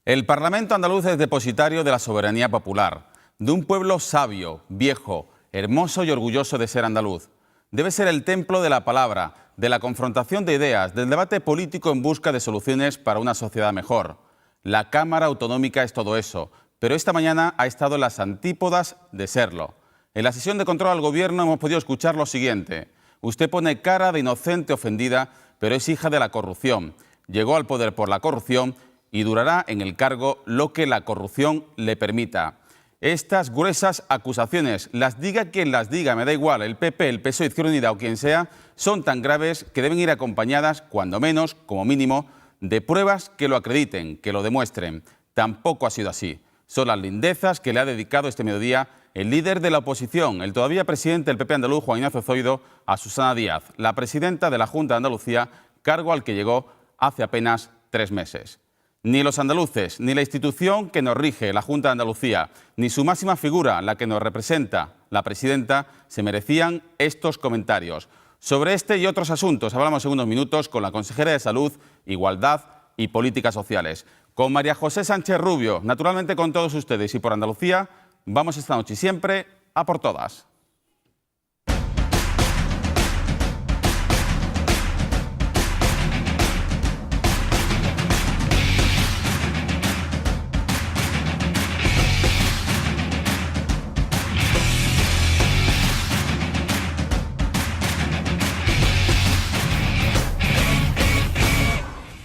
El Parlamento andaluz es depositario de la soberanía popular, de un pueblo sabio, viejo, hermoso y orgulloso de ser andaluz. Debe ser el templo de la palabra, de la confrontación de ideas, del debate político en busca de soluciones para una sociedad mejor. La Cámara Autonómica es todo eso, pero esta mañana ha estado en las antípodas de serlo. En la sesión de control al Gobierno hemos podido escuchar lo siguiente: usted pone cara de inocente ofendida, pero es hija de la corrupción. Llegó al poder por la corrupción y durará en el cargo lo que la corrupción le permita. Estas gruesas acusaciones, las diga quien las diga, me da igual, el PP, el PSOE, Izquierda Unida o quien sea, son tan graves que deben ir acompañadas, cuando menos, como mínimo, de pruebas que lo acrediten, que lo demuestren. Tampoco ha sido así. Son las lindezas que le ha dedicado este mediodía el líder de la oposición, el todavía presidente del PP andaluz, Juan Ignacio Zoido, a Susana Díaz, la presidenta de la Junta de Andalucía, cargo al que llegó hace apenas 3 meses. Ni los andaluces, ni la institución que nos rige, la Junta de Andalucía, ni su máxima figura, la que nos representa, la presidenta, se merecían estos comentarios. Sobre este y otros asuntos hablamos en unos minutos con la consejera de Salud, Igualdad y Políticas Sociales. Con María José Sánchez Rubio, naturalmente con todos ustedes y por Andalucía, vamos esta noche y siempre a por todas.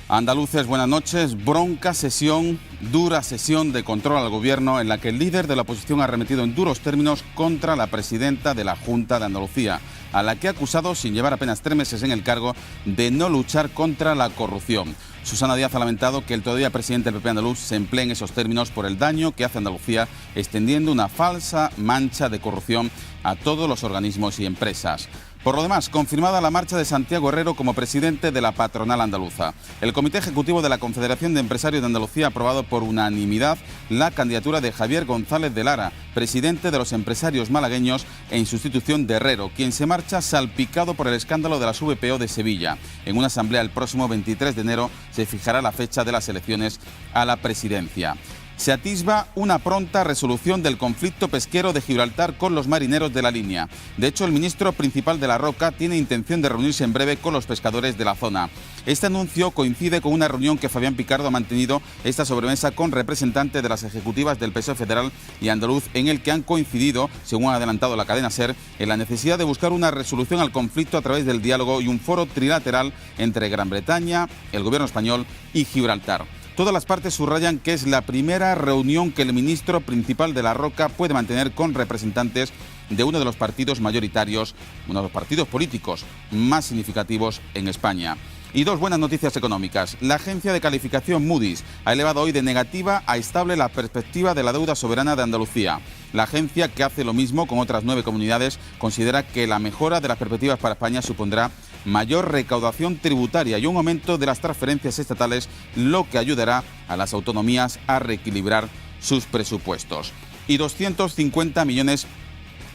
Andaluces, buenas noches. Bronca sesión, dura sesión de control al Gobierno en la que el líder de la oposición ha arremetido en duros términos contra la presidenta de la Junta de Andalucía, a la que ha acusado, sin llevar apenas 3 meses en el cargo, de no luchar contra la corrupción. Susana Díaz ha lamentado que el todavía presidente del PP andaluz se emplee en esos términos por el daño que hace a Andalucía, extendiendo una falsa mancha de corrupción a todos los organismos y empresas. Por lo demás, confirmada la marcha de Santiago Herrero como presidente de la patronal andaluza. El Comité Ejecutivo de la Confederación de Empresarios de Andalucía ha aprobado por unanimidad la candidatura de Javier González de Lara, presidente de los empresarios malagueños, en sustitución de Herrero, quien se marcha salpicado por el escándalo de las VPO de Sevilla. En una asamblea el próximo 23 de enero se fijará la fecha de las elecciones a la presidencia. Se atisba una pronta resolución del conflicto pesquero de Gibraltar con los marineros de la línea. De hecho, el ministro principal de La Roca tiene intención de reunirse en breve con los pescadores de la zona. Este anuncio coincide con una reunión que Fabián Picardo ha mantenido esta sobremesa con representantes de las ejecutivas del PSOE federal y andaluz, en el que han coincidido, según ha adelantado la cadena SER, en la necesidad de buscar una resolución al conflicto a través del diálogo y un foro trilateral entre Gran Bretaña, el gobierno español y Gibraltar. Todas las partes subrayan que es la primera reunión que el ministro principal de La Roca puede mantener con representantes de uno de los partidos mayoritarios, uno de los partidos políticos más significativos en España. Y 2 buenas noticias económicas. La agencia de calificación Moody's ha elevado hoy de negativa a estable la perspectiva de la deuda soberana de Andalucía. La agencia, que hace lo mismo con otras 9 comunidades, considera que la mejora de las perspectivas para España supondrá mayor recaudación tributaria y un aumento de las transferencias estatales, lo que ayudará a las autonomías a reequilibrar sus presupuestos. Y 250 millones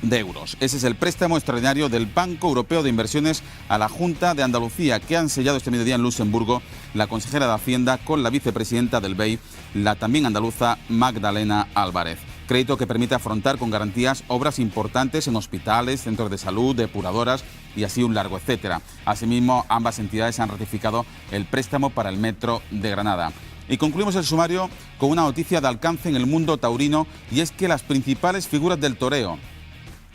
de euros. Ese es el préstamo extraordinario del Banco Europeo de Inversiones a la Junta de Andalucía, que han sellado este mediodía en Luxemburgo la consejera de Hacienda con la vicepresidenta del BEI, la también andaluza Magdalena Álvarez. Crédito que permite afrontar con garantías obras importantes en hospitales, centros de salud, depuradoras y así un largo etcétera. Asimismo, ambas entidades han ratificado el préstamo para el metro de Granada. Y concluimos el sumario con una noticia de alcance en el mundo taurino, y es que las principales figuras del toreo,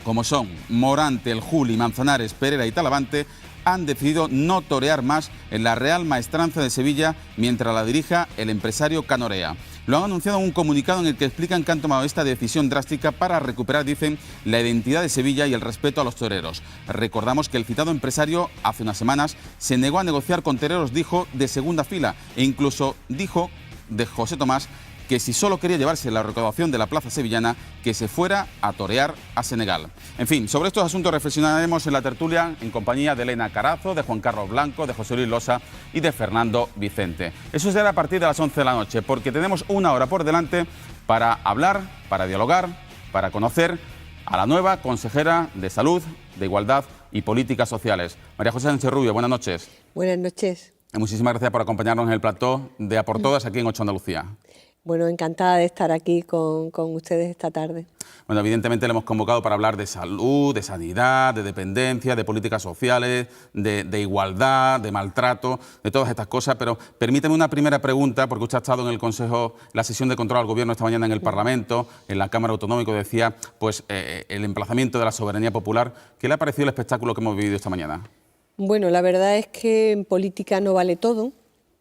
como son Morante, El Juli, Manzanares, Pereira y Talavante, han decidido no torear más en la Real Maestranza de Sevilla mientras la dirija el empresario Canorea. Lo han anunciado en un comunicado en el que explican que han tomado esta decisión drástica para recuperar, dicen, la identidad de Sevilla y el respeto a los toreros. Recordamos que el citado empresario hace unas semanas se negó a negociar con toreros, dijo, de segunda fila, e incluso dijo de José Tomás que si solo quería llevarse la recaudación de la plaza sevillana, que se fuera a torear a Senegal. En fin, sobre estos asuntos reflexionaremos en la tertulia en compañía de Elena Carazo, de Juan Carlos Blanco, de José Luis Losa y de Fernando Vicente. Eso será a partir de las 11 de la noche, porque tenemos una hora por delante para hablar, para dialogar, para conocer a la nueva consejera de Salud, de Igualdad y Políticas Sociales. María José Sánchez Rubio, buenas noches. Buenas noches. Muchísimas gracias por acompañarnos en el plató de A por Todas aquí en 8 Andalucía. Bueno, encantada de estar aquí con ustedes esta tarde. Bueno, evidentemente le hemos convocado para hablar de salud, de sanidad, de dependencia, de políticas sociales, de igualdad, de maltrato, de todas estas cosas, pero permíteme una primera pregunta, porque usted ha estado en el Consejo, la sesión de control al Gobierno esta mañana en el Parlamento, en la Cámara Autonómica, decía, pues, el emplazamiento de la soberanía popular. ¿Qué le ha parecido el espectáculo que hemos vivido esta mañana? Bueno, la verdad es que en política no vale todo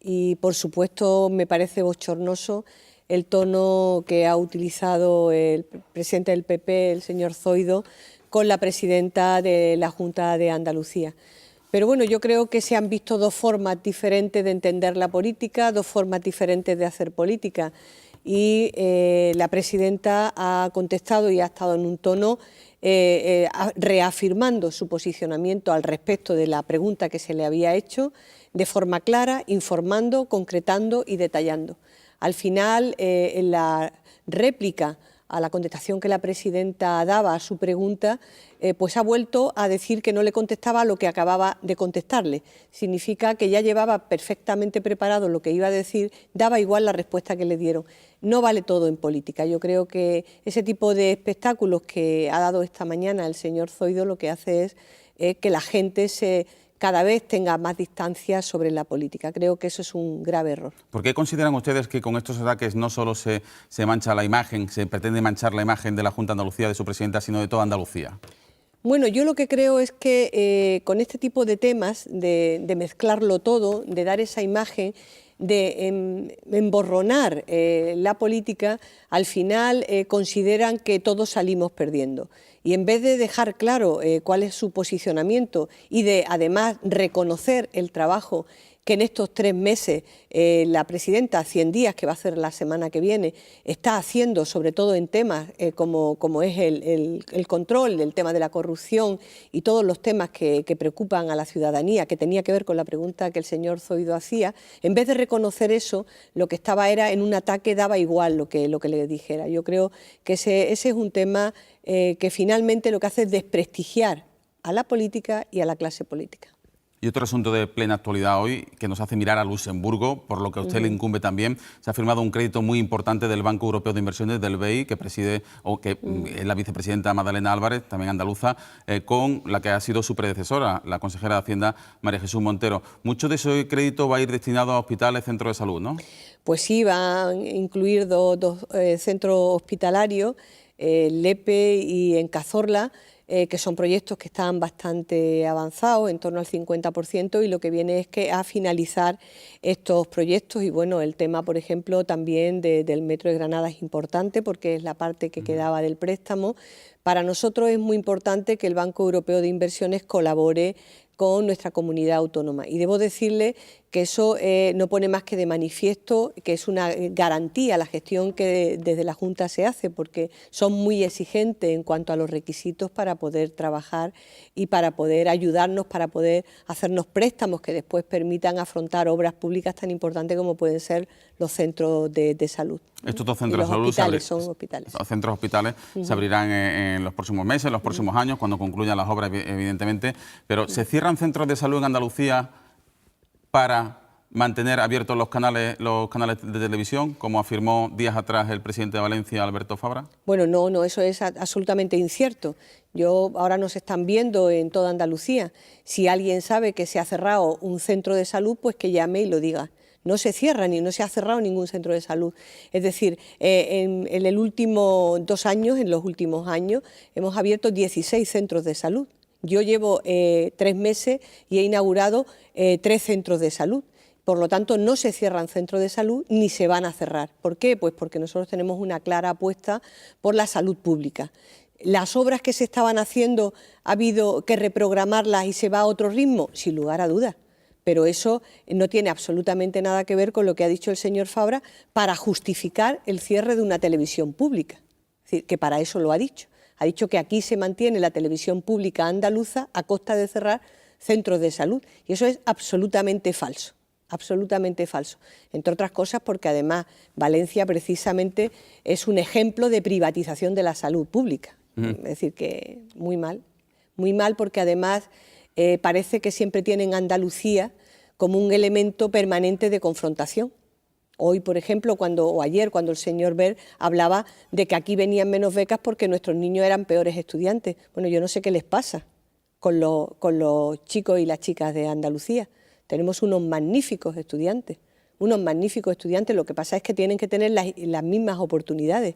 y, por supuesto, me parece bochornoso el tono que ha utilizado el presidente del PP, el señor Zoido, con la presidenta de la Junta de Andalucía. Pero bueno, yo creo que se han visto dos formas diferentes de entender la política, dos formas diferentes de hacer política. Y la presidenta ha contestado y ha estado en un tono reafirmando su posicionamiento al respecto de la pregunta que se le había hecho, de forma clara, informando, concretando y detallando. Al final, en la réplica a la contestación que la presidenta daba a su pregunta, pues ha vuelto a decir que no le contestaba lo que acababa de contestarle. Significa que ya llevaba perfectamente preparado lo que iba a decir, daba igual la respuesta que le dieron. No vale todo en política. Yo creo que ese tipo de espectáculos que ha dado esta mañana el señor Zoido lo que hace es que la gente cada vez tenga más distancia sobre la política. Creo que eso es un grave error. ¿Por qué consideran ustedes que con estos ataques no solo se mancha la imagen, se pretende manchar la imagen de la Junta de Andalucía, de su presidenta, sino de toda Andalucía? Bueno, yo lo que creo es que con este tipo de temas, de mezclarlo todo, de dar esa imagen, de emborronar la política, al final consideran que todos salimos perdiendo. Y en vez de dejar claro cuál es su posicionamiento y de además reconocer el trabajo que en estos 3 meses la presidenta, 100 días, que va a hacer la semana que viene, está haciendo, sobre todo en temas como es el control, el tema de la corrupción y todos los temas que preocupan a la ciudadanía, que tenía que ver con la pregunta que el señor Zoido hacía, en vez de reconocer eso, lo que estaba era en un ataque, daba igual lo que le dijera. Yo creo que ese es un tema que finalmente lo que hace es desprestigiar a la política y a la clase política. Y otro asunto de plena actualidad hoy, que nos hace mirar a Luxemburgo, por lo que a usted le incumbe también, se ha firmado un crédito muy importante del Banco Europeo de Inversiones, del BEI, que preside, o que es la vicepresidenta Madalena Álvarez, también andaluza, con la que ha sido su predecesora, la consejera de Hacienda, María Jesús Montero. Mucho de ese crédito va a ir destinado a hospitales, centros de salud, ¿no? Pues sí, va a incluir dos centros hospitalarios, Lepe y en Cazorla, que son proyectos que están bastante avanzados, en torno al 50%, y lo que viene es que a finalizar estos proyectos. Y bueno, el tema, por ejemplo, también del Metro de Granada es importante porque es la parte que quedaba del préstamo. Para nosotros es muy importante que el Banco Europeo de Inversiones colabore con nuestra comunidad autónoma. Y debo decirle que eso no pone más que de manifiesto que es una garantía la gestión que desde la Junta se hace, porque son muy exigentes en cuanto a los requisitos para poder trabajar y para poder ayudarnos, para poder hacernos préstamos que después permitan afrontar obras públicas tan importantes como pueden ser los centros de salud. Estos dos centros de salud son hospitales. Los centros hospitales se abrirán en los próximos meses, en los próximos años, cuando concluyan las obras, evidentemente. Pero ¿se cierran centros de salud en Andalucía para mantener abiertos los canales de televisión, como afirmó días atrás el presidente de Valencia, Alberto Fabra? Bueno, no, eso es absolutamente incierto. Ahora nos están viendo en toda Andalucía. Si alguien sabe que se ha cerrado un centro de salud, pues que llame y lo diga. No se cierra ni no se ha cerrado ningún centro de salud. Es decir, en los últimos años, hemos abierto 16 centros de salud. Yo llevo 3 meses y he inaugurado 3 centros de salud. Por lo tanto, no se cierran centros de salud ni se van a cerrar. ¿Por qué? Pues porque nosotros tenemos una clara apuesta por la salud pública. Las obras que se estaban haciendo, ¿ha habido que reprogramarlas y se va a otro ritmo? Sin lugar a dudas. Pero eso no tiene absolutamente nada que ver con lo que ha dicho el señor Fabra para justificar el cierre de una televisión pública. Es decir, que para eso lo ha dicho. Ha dicho que aquí se mantiene la televisión pública andaluza a costa de cerrar centros de salud. Y eso es absolutamente falso. Absolutamente falso. Entre otras cosas porque además Valencia precisamente es un ejemplo de privatización de la salud pública. Es decir, que muy mal porque además parece que siempre tienen Andalucía como un elemento permanente de confrontación. Hoy, por ejemplo, o ayer, cuando el señor Wert hablaba de que aquí venían menos becas porque nuestros niños eran peores estudiantes. Bueno, yo no sé qué les pasa con los chicos y las chicas de Andalucía. Tenemos unos magníficos estudiantes, lo que pasa es que tienen que tener las mismas oportunidades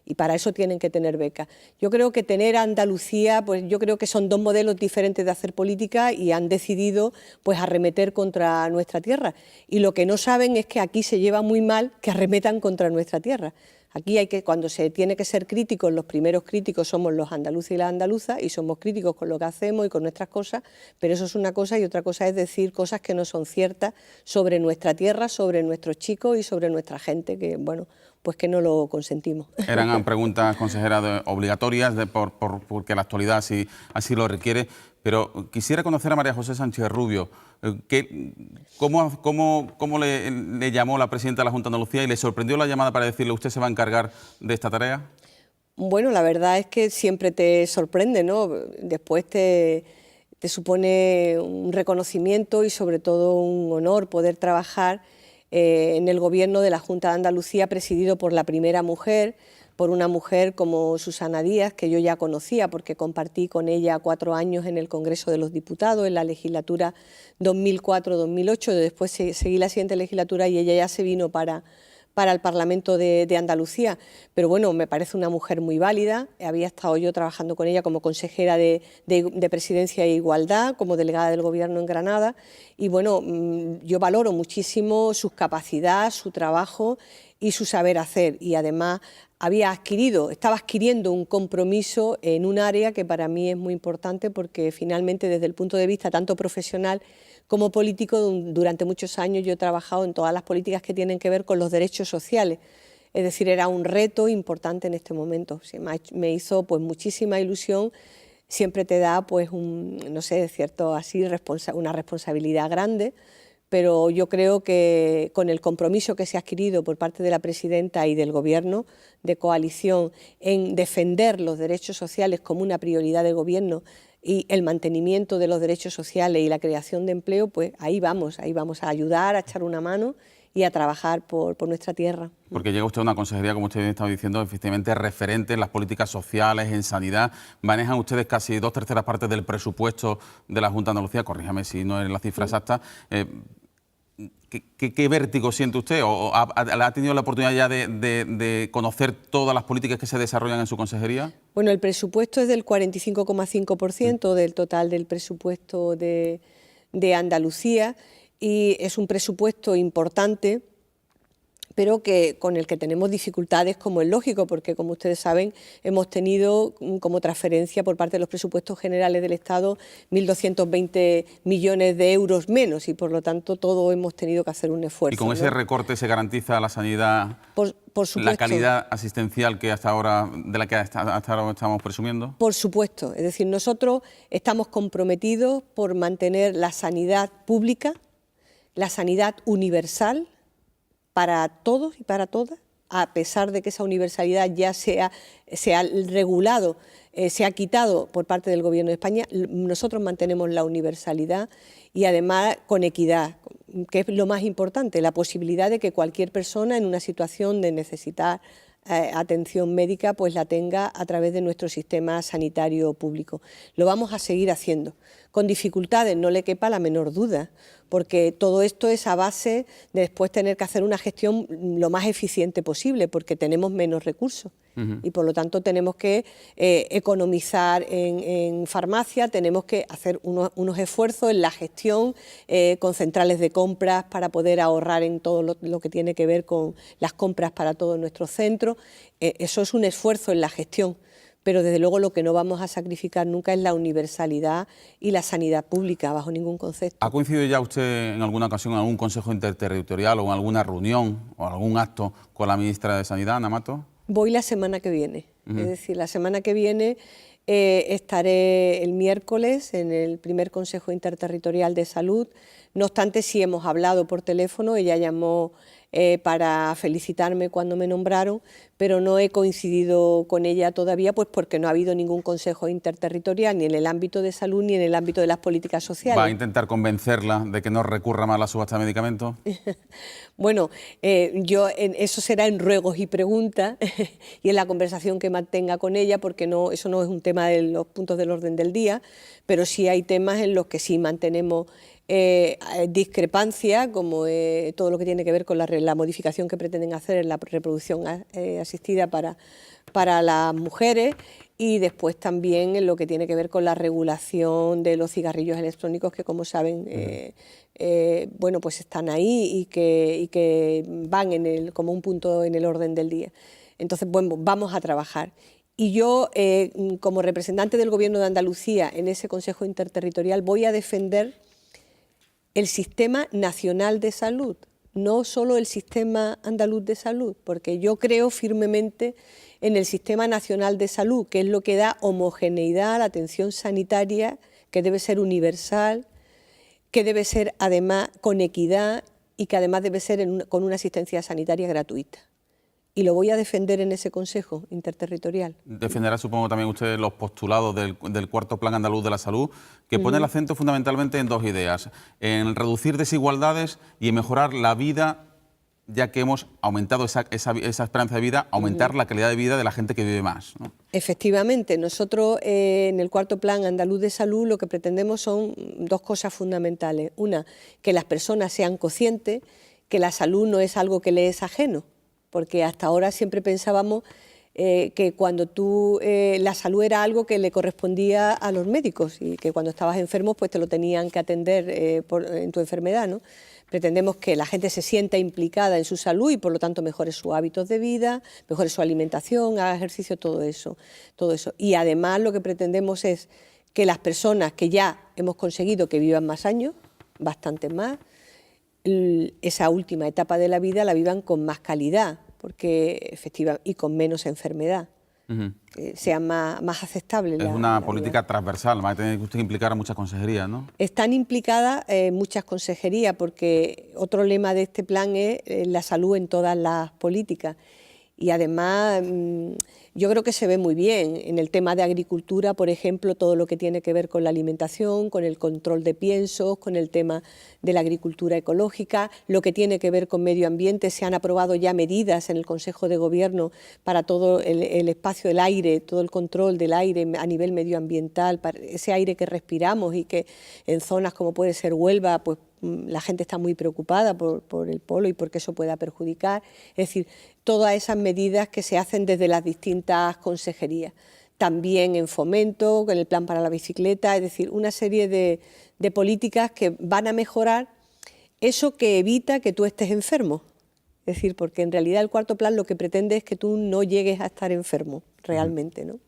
y para eso tienen que tener becas. Yo creo que tener a Andalucía, pues yo creo que son dos modelos diferentes de hacer política y han decidido pues arremeter contra nuestra tierra. Y lo que no saben es que aquí se lleva muy mal que arremetan contra nuestra tierra. Aquí cuando se tiene que ser críticos, los primeros críticos somos los andaluces y las andaluzas y somos críticos con lo que hacemos y con nuestras cosas, pero eso es una cosa y otra cosa es decir cosas que no son ciertas sobre nuestra tierra, sobre nuestros chicos y sobre nuestra gente, que bueno, pues que no lo consentimos. Eran preguntas, consejera, obligatorias porque la actualidad así lo requiere, pero quisiera conocer a María José Sánchez Rubio. ¿Cómo le llamó la presidenta de la Junta de Andalucía y le sorprendió la llamada para decirle usted se va a encargar de esta tarea? Bueno, la verdad es que siempre te sorprende, ¿no? Después te supone un reconocimiento y sobre todo un honor poder trabajar en el gobierno de la Junta de Andalucía presidido por la primera mujer, por una mujer como Susana Díaz, que yo ya conocía porque compartí con ella 4 años en el Congreso de los Diputados, en la legislatura 2004-2008, después seguí la siguiente legislatura y ella ya se vino para el Parlamento de Andalucía, pero bueno, me parece una mujer muy válida. Había estado yo trabajando con ella como consejera de Presidencia e Igualdad, como delegada del Gobierno en Granada, y bueno, yo valoro muchísimo su capacidad, su trabajo y su saber hacer, y además estaba adquiriendo un compromiso en un área que para mí es muy importante porque finalmente desde el punto de vista tanto profesional como político, durante muchos años yo he trabajado en todas las políticas que tienen que ver con los derechos sociales. Es decir, era un reto importante en este momento. Me hizo pues muchísima ilusión. Siempre te da pues no sé, una responsabilidad grande, pero yo creo que con el compromiso que se ha adquirido por parte de la presidenta y del Gobierno de coalición en defender los derechos sociales como una prioridad del Gobierno y el mantenimiento de los derechos sociales y la creación de empleo, pues ahí vamos a ayudar, a echar una mano y a trabajar por nuestra tierra. Porque llega usted a una consejería, como usted estaba diciendo, efectivamente referente en las políticas sociales, en sanidad. Manejan ustedes casi 2/3 partes del presupuesto de la Junta de Andalucía, corríjame si no es la cifra exacta. ¿Qué vértigo siente usted? ¿O ha tenido la oportunidad ya de conocer todas las políticas que se desarrollan en su consejería? Bueno, el presupuesto es del 45,5% del total del presupuesto de Andalucía y es un presupuesto importante, pero con el que tenemos dificultades, como es lógico, porque como ustedes saben, hemos tenido como transferencia por parte de los presupuestos generales del Estado 1.220 millones de euros menos y por lo tanto todos hemos tenido que hacer un esfuerzo. ¿Y con ese recorte se garantiza la sanidad, por supuesto, la calidad asistencial de la que hasta ahora estamos presumiendo? Por supuesto, es decir, nosotros estamos comprometidos por mantener la sanidad pública, la sanidad universal, para todos y para todas, a pesar de que esa universalidad ya se ha regulado, se ha quitado por parte del Gobierno de España, nosotros mantenemos la universalidad y además con equidad, que es lo más importante, la posibilidad de que cualquier persona en una situación de necesitar atención médica pues la tenga a través de nuestro sistema sanitario público. Lo vamos a seguir haciendo, con dificultades, no le quepa la menor duda, porque todo esto es a base de después tener que hacer una gestión lo más eficiente posible, porque tenemos menos recursos. Y por lo tanto tenemos que economizar en farmacia, tenemos que hacer unos esfuerzos en la gestión con centrales de compras para poder ahorrar en todo lo que tiene que ver con las compras para todos nuestros centros. Eso es un esfuerzo en la gestión, pero desde luego lo que no vamos a sacrificar nunca es la universalidad y la sanidad pública, bajo ningún concepto. ¿Ha coincidido ya usted en alguna ocasión en algún consejo interterritorial o en alguna reunión o algún acto con la ministra de Sanidad, Ana Mato? Voy la semana que viene, es decir, la semana que viene estaré el miércoles en el primer Consejo Interterritorial de Salud. No obstante, sí hemos hablado por teléfono, ella llamó para felicitarme cuando me nombraron, pero no he coincidido con ella todavía, pues porque no ha habido ningún consejo interterritorial, ni en el ámbito de salud, ni en el ámbito de las políticas sociales. ¿Va a intentar convencerla de que no recurra más a la subasta de medicamentos? Bueno, eso será en ruegos y preguntas y en la conversación que mantenga con ella, porque eso no es un tema de los puntos del orden del día, pero sí hay temas en los que sí mantenemos discrepancia, como todo lo que tiene que ver con la modificación que pretenden hacer en la reproducción asistida para las mujeres, y después también en lo que tiene que ver con la regulación de los cigarrillos electrónicos, que como saben bueno, pues están ahí y que van como un punto en el orden del día. Entonces, bueno, vamos a trabajar. Y yo, como representante del Gobierno de Andalucía en ese Consejo Interterritorial, voy a defender el Sistema Nacional de Salud, no solo el Sistema Andaluz de Salud, porque yo creo firmemente en el Sistema Nacional de Salud, que es lo que da homogeneidad a la atención sanitaria, que debe ser universal, que debe ser además con equidad y que además debe ser con una asistencia sanitaria gratuita. Y lo voy a defender en ese Consejo Interterritorial. Defenderá, supongo, también usted los postulados del cuarto Plan Andaluz de la Salud, que pone el acento fundamentalmente en dos ideas: en reducir desigualdades y en mejorar la vida, ya que hemos aumentado esa esperanza de vida, aumentar la calidad de vida de la gente que vive más, ¿no? Efectivamente, nosotros en el cuarto Plan Andaluz de Salud lo que pretendemos son dos cosas fundamentales. Una, que las personas sean conscientes que la salud no es algo que le es ajeno, porque hasta ahora siempre pensábamos que cuando la salud era algo que le correspondía a los médicos y que cuando estabas enfermo pues te lo tenían que atender en tu enfermedad, ¿no? Pretendemos que la gente se sienta implicada en su salud y por lo tanto mejore sus hábitos de vida, mejore su alimentación, haga ejercicio, todo eso. Y además lo que pretendemos es que las personas que ya hemos conseguido que vivan más años, bastante más, esa última etapa de la vida la vivan con más calidad, y con menos enfermedad, que sea más aceptable. Es una política transversal, va a tener que usted implicar a muchas consejerías, ¿no? Están implicadas muchas consejerías, porque otro lema de este plan es la salud en todas las políticas. Y además yo creo que se ve muy bien en el tema de agricultura, por ejemplo, todo lo que tiene que ver con la alimentación, con el control de piensos, con el tema de la agricultura ecológica, lo que tiene que ver con medio ambiente. Se han aprobado ya medidas en el Consejo de Gobierno para todo el espacio del aire, todo el control del aire a nivel medioambiental, para ese aire que respiramos y que en zonas como puede ser Huelva, pues la gente está muy preocupada por el polo y porque eso pueda perjudicar. Es decir, todas esas medidas que se hacen desde las distintas consejerías. También en fomento, con el plan para la bicicleta, es decir, una serie de políticas que van a mejorar eso que evita que tú estés enfermo. Es decir, porque en realidad el cuarto plan lo que pretende es que tú no llegues a estar enfermo realmente, ¿no?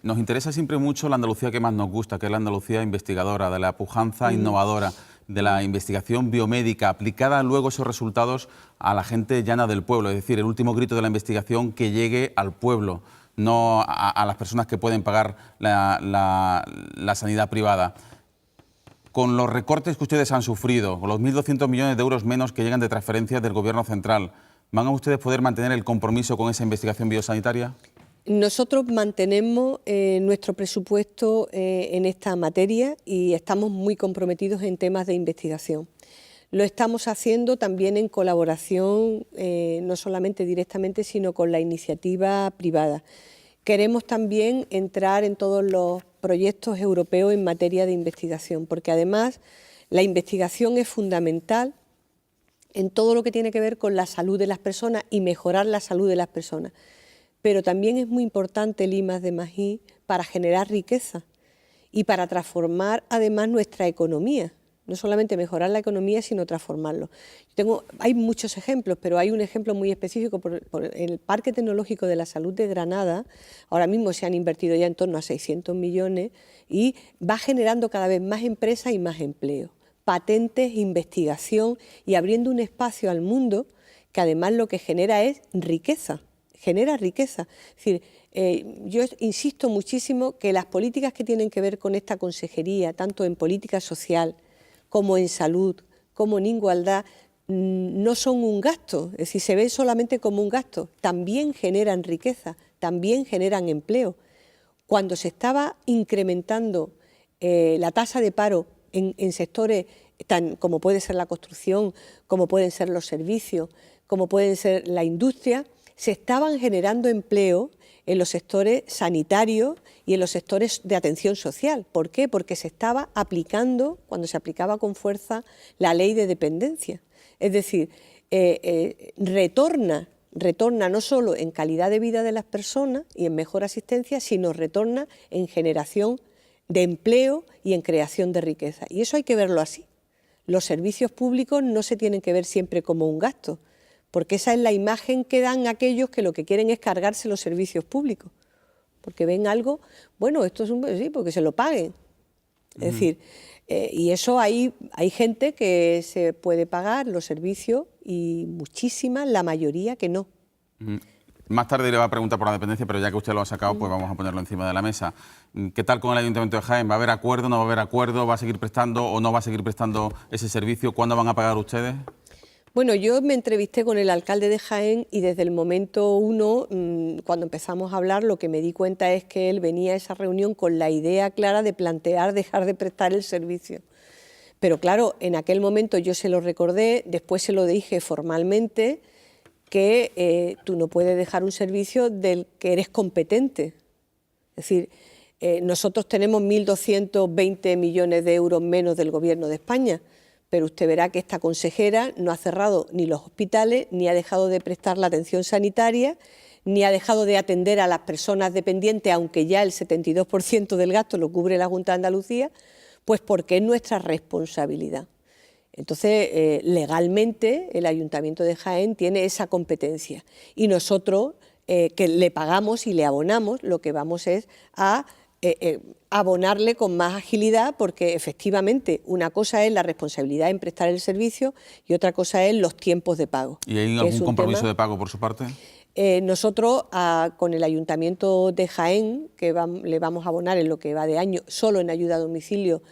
Nos interesa siempre mucho la Andalucía que más nos gusta, que es la Andalucía investigadora, de la pujanza innovadora, de la investigación biomédica, aplicada luego esos resultados a la gente llana del pueblo, es decir, el último grito de la investigación que llegue al pueblo, no a las personas que pueden pagar la sanidad privada. Con los recortes que ustedes han sufrido, con los 1.200 millones de euros menos que llegan de transferencias del Gobierno central, ¿van a ustedes poder mantener el compromiso con esa investigación biosanitaria? Nosotros mantenemos nuestro presupuesto en esta materia y estamos muy comprometidos en temas de investigación. Lo estamos haciendo también en colaboración, no solamente directamente, sino con la iniciativa privada. Queremos también entrar en todos los proyectos europeos en materia de investigación, porque además la investigación es fundamental en todo lo que tiene que ver con la salud de las personas y mejorar la salud de las personas. Pero también es muy importante el I+D+I para generar riqueza y para transformar además nuestra economía. No solamente mejorar la economía, sino transformarlo. Hay muchos ejemplos, pero hay un ejemplo muy específico. Por el Parque Tecnológico de la Salud de Granada, ahora mismo se han invertido ya en torno a 600 millones y va generando cada vez más empresas y más empleo. Patentes, investigación y abriendo un espacio al mundo que además lo que genera es riqueza. Genera riqueza. Es decir, yo insisto muchísimo que las políticas que tienen que ver con esta consejería, tanto en política social como en salud, como en igualdad, no son un gasto, es decir, se ven solamente como un gasto, también generan riqueza, también generan empleo. Cuando se estaba incrementando la tasa de paro en sectores como puede ser la construcción, como pueden ser los servicios, como puede ser la industria, se estaban generando empleo en los sectores sanitarios y en los sectores de atención social. ¿Por qué? Porque se estaba aplicando, cuando se aplicaba con fuerza, la ley de dependencia. Es decir, retorna no solo en calidad de vida de las personas y en mejor asistencia, sino retorna en generación de empleo y en creación de riqueza. Y eso hay que verlo así. Los servicios públicos no se tienen que ver siempre como un gasto, porque esa es la imagen que dan aquellos que lo que quieren es cargarse los servicios públicos, porque ven algo, bueno, esto es sí, porque se lo paguen. Es decir, y eso hay gente que se puede pagar los servicios y muchísimas, la mayoría que no. Más tarde le va a preguntar por la dependencia, pero ya que usted lo ha sacado, pues vamos a ponerlo encima de la mesa. ¿Qué tal con el Ayuntamiento de Jaén? ¿Va a haber acuerdo, no va a haber acuerdo? ¿Va a seguir prestando o no va a seguir prestando ese servicio? ¿Cuándo van a pagar ustedes? Bueno, yo me entrevisté con el alcalde de Jaén y desde el momento uno, cuando empezamos a hablar, lo que me di cuenta es que él venía a esa reunión con la idea clara de plantear dejar de prestar el servicio. Pero claro, en aquel momento yo se lo recordé, después se lo dije formalmente, que tú no puedes dejar un servicio del que eres competente. Es decir, nosotros tenemos 1.220 millones de euros menos del Gobierno de España, pero usted verá que esta consejera no ha cerrado ni los hospitales, ni ha dejado de prestar la atención sanitaria, ni ha dejado de atender a las personas dependientes, aunque ya el 72% del gasto lo cubre la Junta de Andalucía, pues porque es nuestra responsabilidad. Entonces, legalmente, el Ayuntamiento de Jaén tiene esa competencia y nosotros, que le pagamos y le abonamos, lo que vamos es a abonarle con más agilidad, porque efectivamente una cosa es la responsabilidad en prestar el servicio y otra cosa es los tiempos de pago. ¿Y hay algún compromiso de pago por su parte? Nosotros con el Ayuntamiento de Jaén, que le vamos a abonar en lo que va de año, solo en ayuda a domicilio,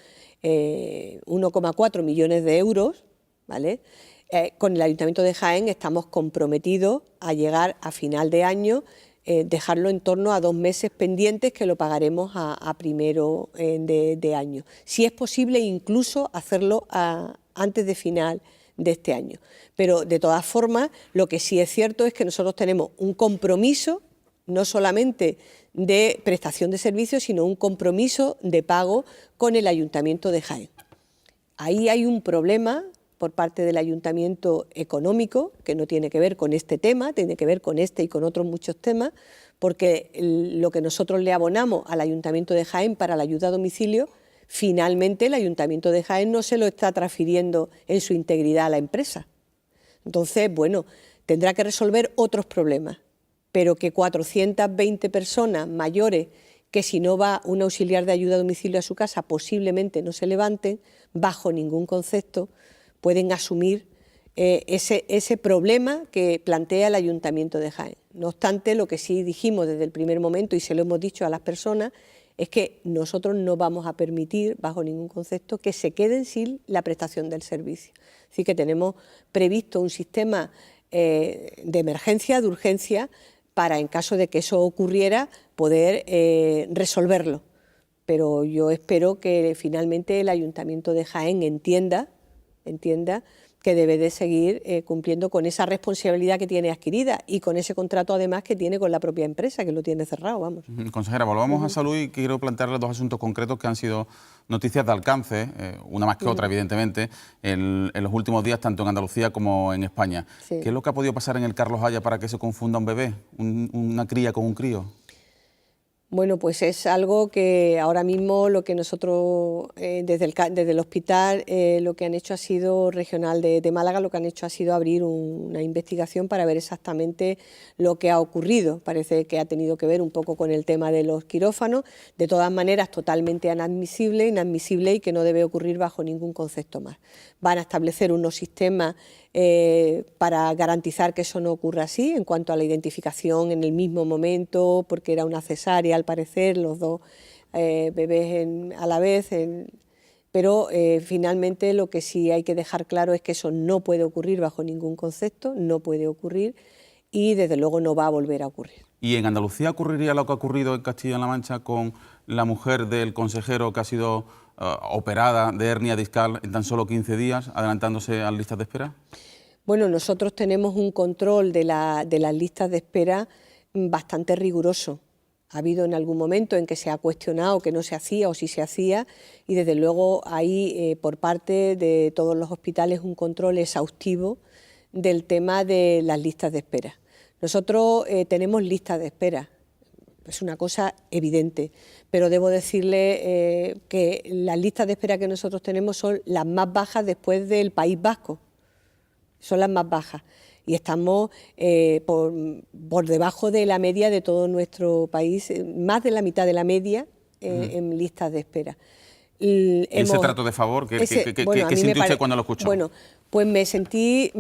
1,4 millones de euros, ¿vale? Con el Ayuntamiento de Jaén estamos comprometidos a llegar a final de año, dejarlo en torno a 2 meses pendientes, que lo pagaremos a primero de año. Si es posible, incluso hacerlo antes de final de este año. Pero de todas formas, lo que sí es cierto es que nosotros tenemos un compromiso, no solamente de prestación de servicios, sino un compromiso de pago con el Ayuntamiento de Jaén. Ahí hay un problema por parte del Ayuntamiento económico, que no tiene que ver con este tema, tiene que ver con este y con otros muchos temas, porque lo que nosotros le abonamos al Ayuntamiento de Jaén para la ayuda a domicilio, finalmente el Ayuntamiento de Jaén no se lo está transfiriendo en su integridad a la empresa. Entonces, bueno, tendrá que resolver otros problemas, pero que 420 personas mayores, que si no va un auxiliar de ayuda a domicilio a su casa posiblemente no se levanten, bajo ningún concepto pueden asumir ese problema que plantea el Ayuntamiento de Jaén. No obstante, lo que sí dijimos desde el primer momento y se lo hemos dicho a las personas es que nosotros no vamos a permitir, bajo ningún concepto, que se queden sin la prestación del servicio. Así que tenemos previsto un sistema de emergencia, de urgencia, para, en caso de que eso ocurriera, poder resolverlo. Pero yo espero que finalmente el Ayuntamiento de Jaén entienda que debe de seguir cumpliendo con esa responsabilidad que tiene adquirida y con ese contrato además que tiene con la propia empresa, que lo tiene cerrado, vamos. Consejera, volvamos a salud y quiero plantearle 2 asuntos concretos que han sido noticias de alcance, una más que otra evidentemente, en los últimos días, tanto en Andalucía como en España. Sí. ¿Qué es lo que ha podido pasar en el Carlos Haya para que se confunda un bebé, una cría con un crío? Bueno, pues es algo que ahora mismo lo que nosotros desde el hospital lo que han hecho ha sido, regional de Málaga, lo que han hecho ha sido abrir una investigación para ver exactamente lo que ha ocurrido. Parece que ha tenido que ver un poco con el tema de los quirófanos, de todas maneras totalmente inadmisible y que no debe ocurrir bajo ningún concepto más. Van a establecer unos sistemas para garantizar que eso no ocurra así, en cuanto a la identificación en el mismo momento, porque era una cesárea al parecer, los 2 bebés a la vez, pero finalmente lo que sí hay que dejar claro es que eso no puede ocurrir bajo ningún concepto, no puede ocurrir y desde luego no va a volver a ocurrir. ¿Y en Andalucía ocurriría lo que ha ocurrido en Castilla-La Mancha con la mujer del consejero que ha sido operada de hernia discal en tan solo 15 días, adelantándose a las listas de espera? Bueno, nosotros tenemos un control de las listas de espera bastante riguroso. Ha habido en algún momento en que se ha cuestionado que no se hacía o si se hacía y desde luego hay por parte de todos los hospitales un control exhaustivo del tema de las listas de espera. Nosotros tenemos listas de espera, es una cosa evidente, pero debo decirle que las listas de espera que nosotros tenemos son las más bajas después del País Vasco, son las más bajas. Y estamos por debajo de la media de todo nuestro país, más de la mitad de la media en listas de espera. ¿Ese trato de favor? ¿Qué sintió usted cuando lo escuchó? Bueno, pues me sentí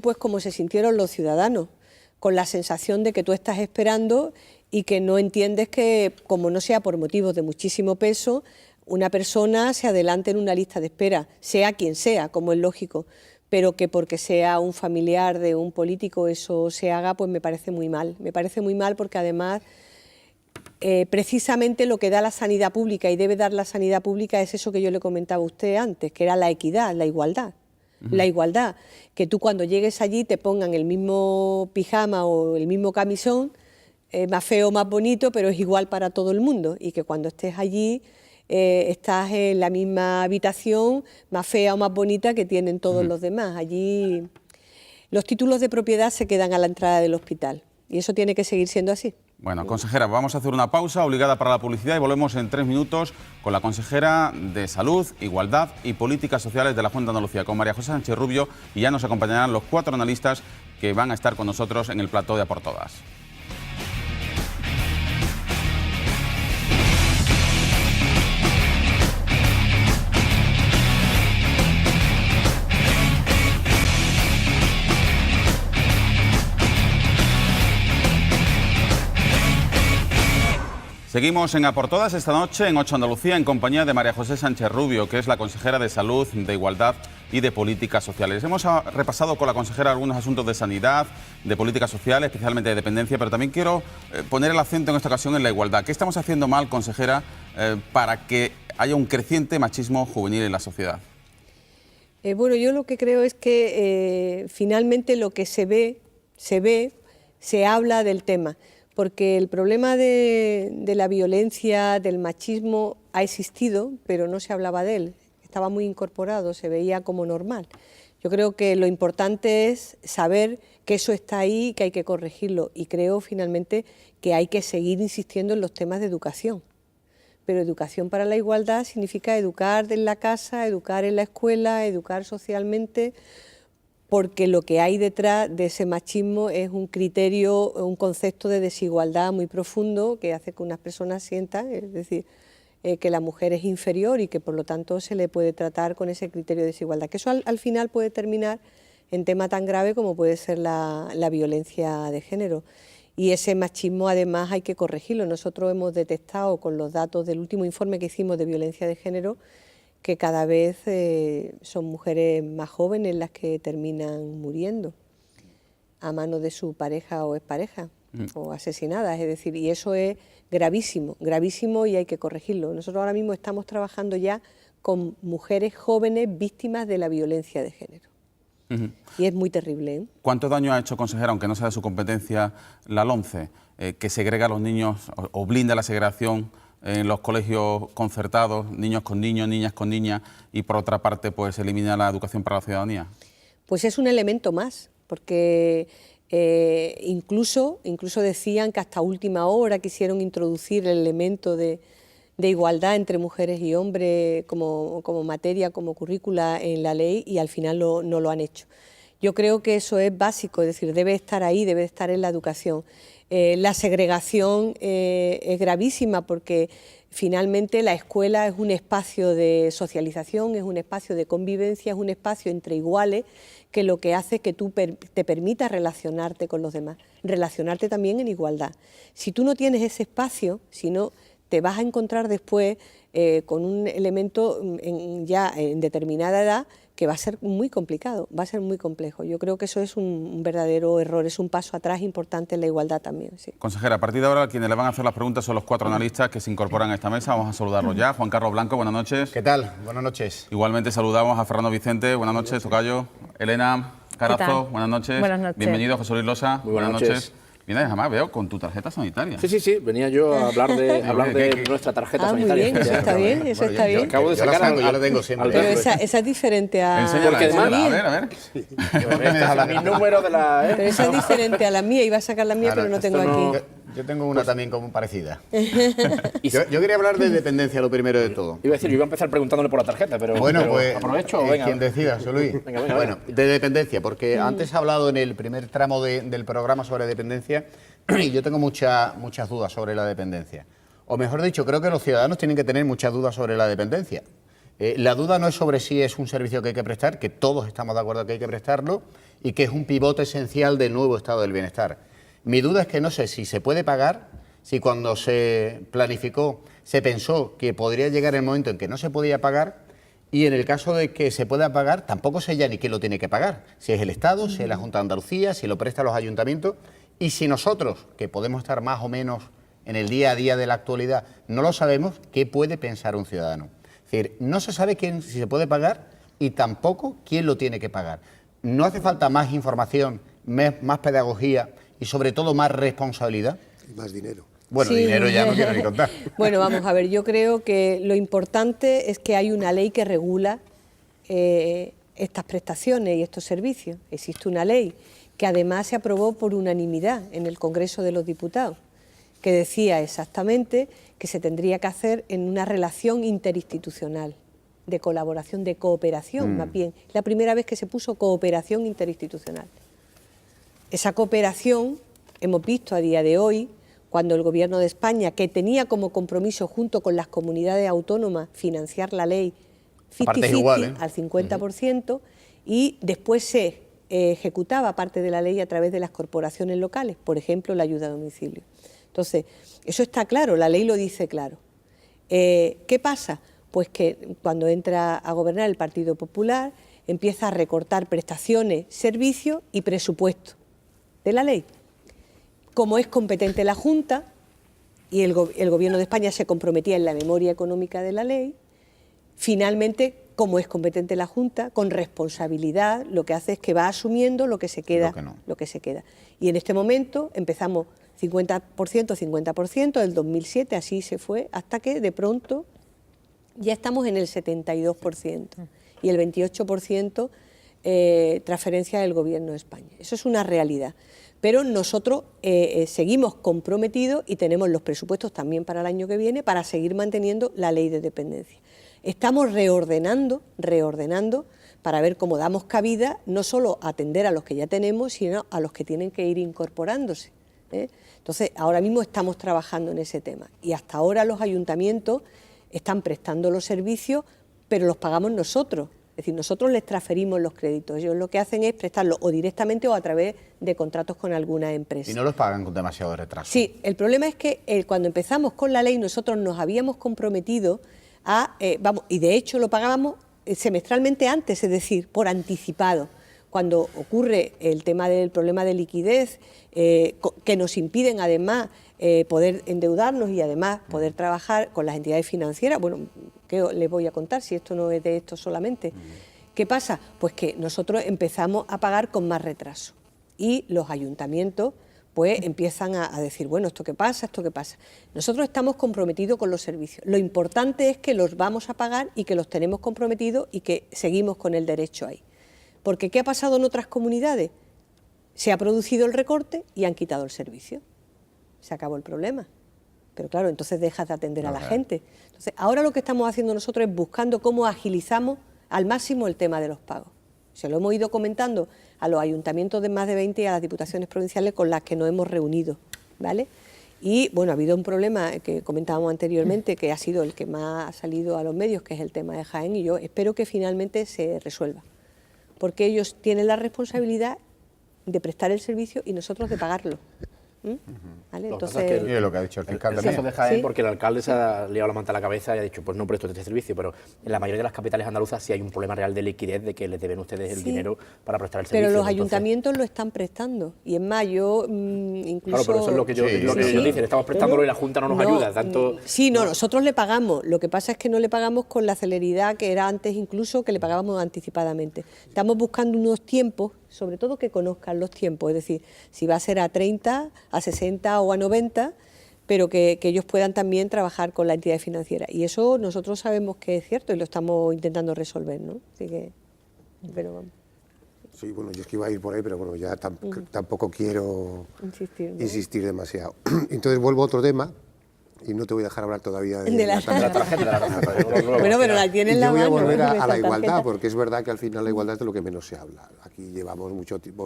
pues como se sintieron los ciudadanos, con la sensación de que tú estás esperando y que no entiendes que, como no sea por motivos de muchísimo peso, una persona se adelante en una lista de espera, sea quien sea, como es lógico, pero que porque sea un familiar de un político eso se haga, pues me parece muy mal. Me parece muy mal porque además precisamente lo que da la sanidad pública y debe dar la sanidad pública es eso que yo le comentaba a usted antes, que era la equidad, la igualdad. La igualdad, que tú cuando llegues allí te pongan el mismo pijama o el mismo camisón, más feo, más bonito, pero es igual para todo el mundo y que cuando estés allí estás en la misma habitación, más fea o más bonita que tienen todos los demás. Allí los títulos de propiedad se quedan a la entrada del hospital y eso tiene que seguir siendo así. Bueno, consejera, vamos a hacer una pausa obligada para la publicidad y volvemos en 3 minutos con la consejera de Salud, Igualdad y Políticas Sociales de la Junta de Andalucía, con María José Sánchez Rubio, y ya nos acompañarán los 4 analistas que van a estar con nosotros en el plató de A por Todas. Seguimos en A por Todas esta noche en 8 Andalucía en compañía de María José Sánchez Rubio, que es la consejera de Salud, de Igualdad y de Políticas Sociales. Hemos repasado con la consejera algunos asuntos de sanidad, de políticas sociales, especialmente de dependencia, pero también quiero poner el acento en esta ocasión en la igualdad. ¿Qué estamos haciendo mal, consejera, para que haya un creciente machismo juvenil en la sociedad? Bueno, yo lo que creo es que finalmente lo que se habla del tema. Porque el problema de la violencia, del machismo, ha existido, pero no se hablaba de él. Estaba muy incorporado, se veía como normal. Yo creo que lo importante es saber que eso está ahí y que hay que corregirlo. Y creo finalmente que hay que seguir insistiendo en los temas de educación. Pero educación para la igualdad significa educar en la casa, educar en la escuela, educar socialmente, porque lo que hay detrás de ese machismo es un criterio, un concepto de desigualdad muy profundo que hace que unas personas sientan, es decir, que la mujer es inferior y que por lo tanto se le puede tratar con ese criterio de desigualdad, que eso al final puede terminar en tema tan grave como puede ser la violencia de género. Y ese machismo además hay que corregirlo. Nosotros hemos detectado con los datos del último informe que hicimos de violencia de género que cada vez son mujeres más jóvenes las que terminan muriendo a manos de su pareja o expareja o asesinadas, es decir, y eso es gravísimo, gravísimo y hay que corregirlo. Nosotros ahora mismo estamos trabajando ya con mujeres jóvenes víctimas de la violencia de género. Y es muy terrible, ¿eh? ¿Cuánto daño ha hecho, consejera, aunque no sea de su competencia, la LOMCE, que segrega a los niños o blinda la segregación en los colegios concertados, niños con niños, niñas con niñas, y por otra parte pues elimina la educación para la ciudadanía? Pues es un elemento más, porque incluso decían que hasta última hora quisieron introducir el elemento de igualdad entre mujeres y hombres como materia, como currícula en la ley, y al final no lo han hecho. Yo creo que eso es básico, es decir, debe estar ahí, debe estar en la educación. La segregación es gravísima porque finalmente la escuela es un espacio de socialización, es un espacio de convivencia, es un espacio entre iguales que lo que hace es que tú te permitas relacionarte con los demás, relacionarte también en igualdad. Si tú no tienes ese espacio, si no te vas a encontrar después con un elemento ya en determinada edad que va a ser muy complicado, va a ser muy complejo. Yo creo que eso es un verdadero error, es un paso atrás importante en la igualdad también. Sí. Consejera, a partir de ahora quienes le van a hacer las preguntas son los 4 analistas que se incorporan a esta mesa. Vamos a saludarlos ya. Juan Carlos Blanco, buenas noches. ¿Qué tal? Buenas noches. Igualmente saludamos a Fernando Vicente, buenas noches, tocayo. Elena Carazo, buenas noches. Buenas noches. Bienvenido, José Luis Losa. Muy buenas noches. Mira, además veo con tu tarjeta sanitaria. Sí, venía yo a hablar de nuestra tarjeta sanitaria. Muy bien, eso está bien, eso está bien. Acabo de sacar yo la tengo siempre. Pero esa es diferente a Enséñala, la mía. a ver. mi número de la... Pero esa es diferente a la mía, iba a sacar la mía, pero no tengo aquí. Yo tengo una también como parecida. Yo quería hablar de dependencia, lo primero de todo. Iba a decir, yo iba a empezar preguntándole por la tarjeta, pero pues aprovecho, venga. quien decida, José Luis. Venga. Bueno, de dependencia, porque antes he hablado en el primer tramo del programa sobre dependencia y yo tengo muchas dudas sobre la dependencia. O mejor dicho, creo que los ciudadanos tienen que tener muchas dudas sobre la dependencia. La duda no es sobre si es un servicio que hay que prestar, que todos estamos de acuerdo que hay que prestarlo y que es un pivote esencial del nuevo estado del bienestar. Mi duda es que no sé si se puede pagar, si cuando se planificó se pensó que podría llegar el momento en que no se podía pagar y en el caso de que se pueda pagar tampoco sé ya ni quién lo tiene que pagar, si es el Estado, si es la Junta de Andalucía, si lo prestan los ayuntamientos y si nosotros, que podemos estar más o menos en el día a día de la actualidad, no lo sabemos, ¿qué puede pensar un ciudadano? Es decir, no se sabe si se puede pagar y tampoco quién lo tiene que pagar. No hace falta más información, más pedagogía y sobre todo más responsabilidad. Y más dinero. Bueno, Sí. dinero ya no quiero ni contar. Bueno, vamos a ver, yo creo que lo importante es que hay una ley que regula estas prestaciones y estos servicios. Existe una ley que además se aprobó por unanimidad en el Congreso de los Diputados, que decía exactamente que se tendría que hacer en una relación interinstitucional, de colaboración, de cooperación, más bien. La primera vez que se puso cooperación interinstitucional. Esa cooperación, hemos visto a día de hoy, cuando el Gobierno de España, que tenía como compromiso junto con las comunidades autónomas financiar la ley 50-50 al 50%, y después se ejecutaba parte de la ley a través de las corporaciones locales, por ejemplo, la ayuda a domicilio. Entonces, eso está claro, la ley lo dice claro. ¿Qué pasa? Pues que cuando entra a gobernar el Partido Popular, empieza a recortar prestaciones, servicios y presupuesto de la ley. Como es competente la Junta, y el Gobierno de España se comprometía en la memoria económica de la ley, finalmente, como es competente la Junta, con responsabilidad, lo que hace es que va asumiendo lo que se queda. Lo que se queda. Y en este momento empezamos 50%, 50%, del 2007, así se fue, hasta que de pronto ya estamos en el 72% y el 28% transferencia del Gobierno de España. Eso es una realidad. Pero nosotros seguimos comprometidos y tenemos los presupuestos también para el año que viene para seguir manteniendo la ley de dependencia. Estamos reordenando para ver cómo damos cabida no solo a atender a los que ya tenemos, sino a los que tienen que ir incorporándose. Entonces, ahora mismo estamos trabajando en ese tema y hasta ahora los ayuntamientos están prestando los servicios, pero los pagamos nosotros. Es decir, nosotros les transferimos los créditos. Ellos lo que hacen es prestarlos o directamente o a través de contratos con alguna empresa. Y no los pagan con demasiado retraso. Sí, el problema es que cuando empezamos con la ley nosotros nos habíamos comprometido a, y de hecho lo pagábamos semestralmente antes, es decir, por anticipado. Cuando ocurre el tema del problema de liquidez, que nos impiden además poder endeudarnos y además poder trabajar con las entidades financieras, bueno, ¿qué les voy a contar si esto no es de esto solamente? ¿Qué pasa? Pues que nosotros empezamos a pagar con más retraso y los ayuntamientos pues empiezan a decir, bueno, ¿esto qué pasa? ¿Esto qué pasa? Nosotros estamos comprometidos con los servicios. Lo importante es que los vamos a pagar y que los tenemos comprometidos y que seguimos con el derecho ahí. Porque ¿qué ha pasado en otras comunidades? Se ha producido el recorte y han quitado el servicio. Se acabó el problema. Pero claro, entonces dejas de atender a la gente. Entonces, ahora lo que estamos haciendo nosotros es buscando cómo agilizamos al máximo el tema de los pagos. Se lo hemos ido comentando a los ayuntamientos de más de 20 y a las diputaciones provinciales con las que nos hemos reunido, ¿vale? Y bueno, ha habido un problema que comentábamos anteriormente, que ha sido el que más ha salido a los medios, que es el tema de Jaén, y yo espero que finalmente se resuelva. Porque ellos tienen la responsabilidad de prestar el servicio y nosotros de pagarlo. ¿Vale? Lo que pasa Entonces, es que Y lo que ha dicho el fiscal el también. caso de Jaén, Sí. porque el alcalde se ha liado la manta a la cabeza y ha dicho, pues no presto este servicio, pero en la mayoría de las capitales andaluzas sí hay un problema real de liquidez, de que les deben ustedes el Sí. dinero para prestar el servicio. pero los Entonces, ayuntamientos lo están prestando. Y es más, yo incluso... claro, pero eso es lo que, lo que ellos dicen, estamos prestándolo y la Junta no nos ayuda. Tanto, Sí, nosotros le pagamos. Lo que pasa es que no le pagamos con la celeridad que era antes, incluso que le pagábamos anticipadamente. Estamos buscando unos tiempos, sobre todo que conozcan los tiempos, es decir, si va a ser a 30, a 60 o a 90, pero que ellos puedan también trabajar con la entidad financiera. Y eso nosotros sabemos que es cierto y lo estamos intentando resolver, ¿no? Así que, pero vamos, Sí, bueno, yo es que iba a ir por ahí, pero bueno, ya tampoco quiero insistir, ¿no? insistir demasiado. Entonces vuelvo a otro tema, y no te voy a dejar hablar todavía De la- de la tarjeta. Bueno, pero la Y tienen en yo la voy a mano. volver a esa la igualdad, tarjeta. porque es verdad que al final la igualdad es de lo que menos se habla. Aquí llevamos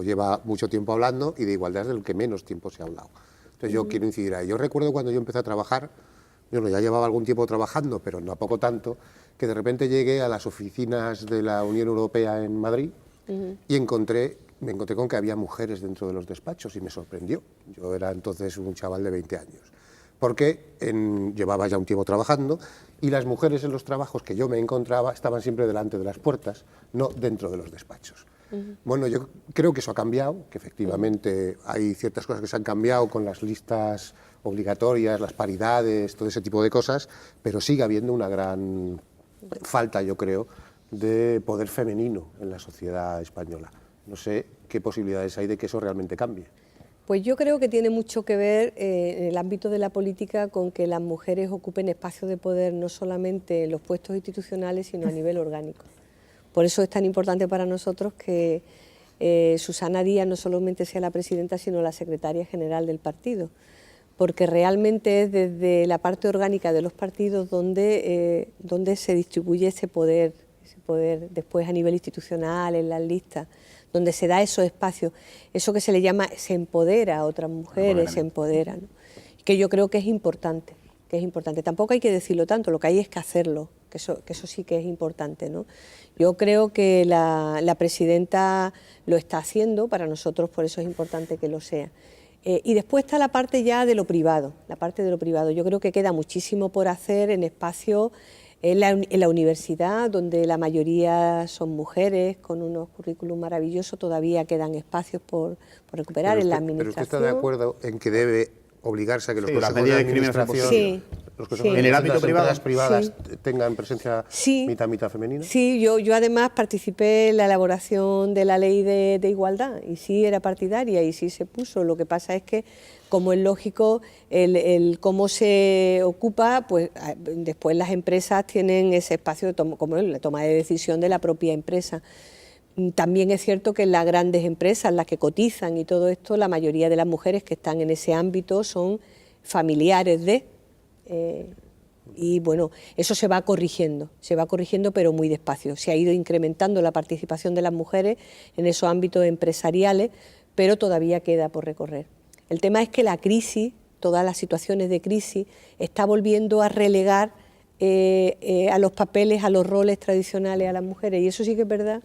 lleva mucho tiempo hablando, y de igualdad es de lo que menos tiempo se ha hablado. Entonces yo quiero incidir ahí. Yo recuerdo cuando yo empecé a trabajar, bueno, ya llevaba algún tiempo trabajando, pero no a poco tanto, que de repente llegué a las oficinas de la Unión Europea en Madrid y me encontré con que había mujeres dentro de los despachos y me sorprendió. Yo era entonces un chaval de 20 años. Porque llevaba ya un tiempo trabajando y las mujeres en los trabajos que yo me encontraba estaban siempre delante de las puertas, no dentro de los despachos. Bueno, yo creo que eso ha cambiado, que efectivamente hay ciertas cosas que se han cambiado con las listas obligatorias, las paridades, todo ese tipo de cosas, pero sigue habiendo una gran falta, yo creo, de poder femenino en la sociedad española. No sé qué posibilidades hay de que eso realmente cambie. Pues yo creo que tiene mucho que ver en el ámbito de la política con que las mujeres ocupen espacios de poder no solamente en los puestos institucionales, sino a nivel orgánico. Por eso es tan importante para nosotros que Susana Díaz no solamente sea la presidenta, sino la secretaria general del partido, porque realmente es desde la parte orgánica de los partidos donde se distribuye ese poder después a nivel institucional, en las listas, donde se da esos espacios, eso que se le llama, se empodera a otras mujeres, se empodera, ¿no? Que yo creo que es importante, Tampoco hay que decirlo tanto, lo que hay es que hacerlo, que eso sí que es importante, ¿no? Yo creo que la presidenta lo está haciendo, para nosotros por eso es importante que lo sea. Y después está la parte ya de lo privado, Yo creo que queda muchísimo por hacer en espacios en la universidad, donde la mayoría son mujeres, con unos currículum maravillosos, todavía quedan espacios por recuperar en la Pero administración. usted está de acuerdo en que debe obligarse a que los Sí, las consejos de medidas de administración, Sí, los consejos sí. de En el ámbito las privado, empresas privadas sí. tengan presencia Sí. mitad femenina? Sí, yo además participé en la elaboración de la ley de igualdad y sí era partidaria y sí se puso. Lo que pasa es que, como es lógico, el cómo se ocupa, pues después las empresas tienen ese espacio como la toma de decisión de la propia empresa. También es cierto que en las grandes empresas, las que cotizan y todo esto, la mayoría de las mujeres que están en ese ámbito son familiares de... y bueno, eso se va corrigiendo, pero muy despacio. Se ha ido incrementando la participación de las mujeres en esos ámbitos empresariales, pero todavía queda por recorrer. El tema es que la crisis, todas las situaciones de crisis, está volviendo a relegar a los papeles, a los roles tradicionales a las mujeres, y eso sí que es verdad,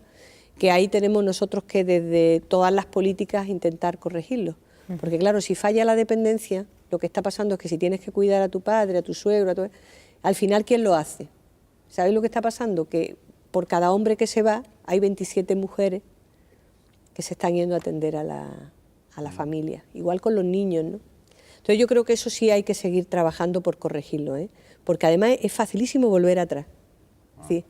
que ahí tenemos nosotros que desde todas las políticas intentar corregirlo. Porque claro, si falla la dependencia, lo que está pasando es que si tienes que cuidar a tu padre, a tu suegro, al final, ¿quién lo hace? ¿Sabéis lo que está pasando? Que por cada hombre que se va, hay 27 mujeres que se están yendo a atender a la familia. Igual con los niños, ¿no? Entonces yo creo que eso sí hay que seguir trabajando por corregirlo, ¿eh? Porque además es facilísimo volver atrás. Sí.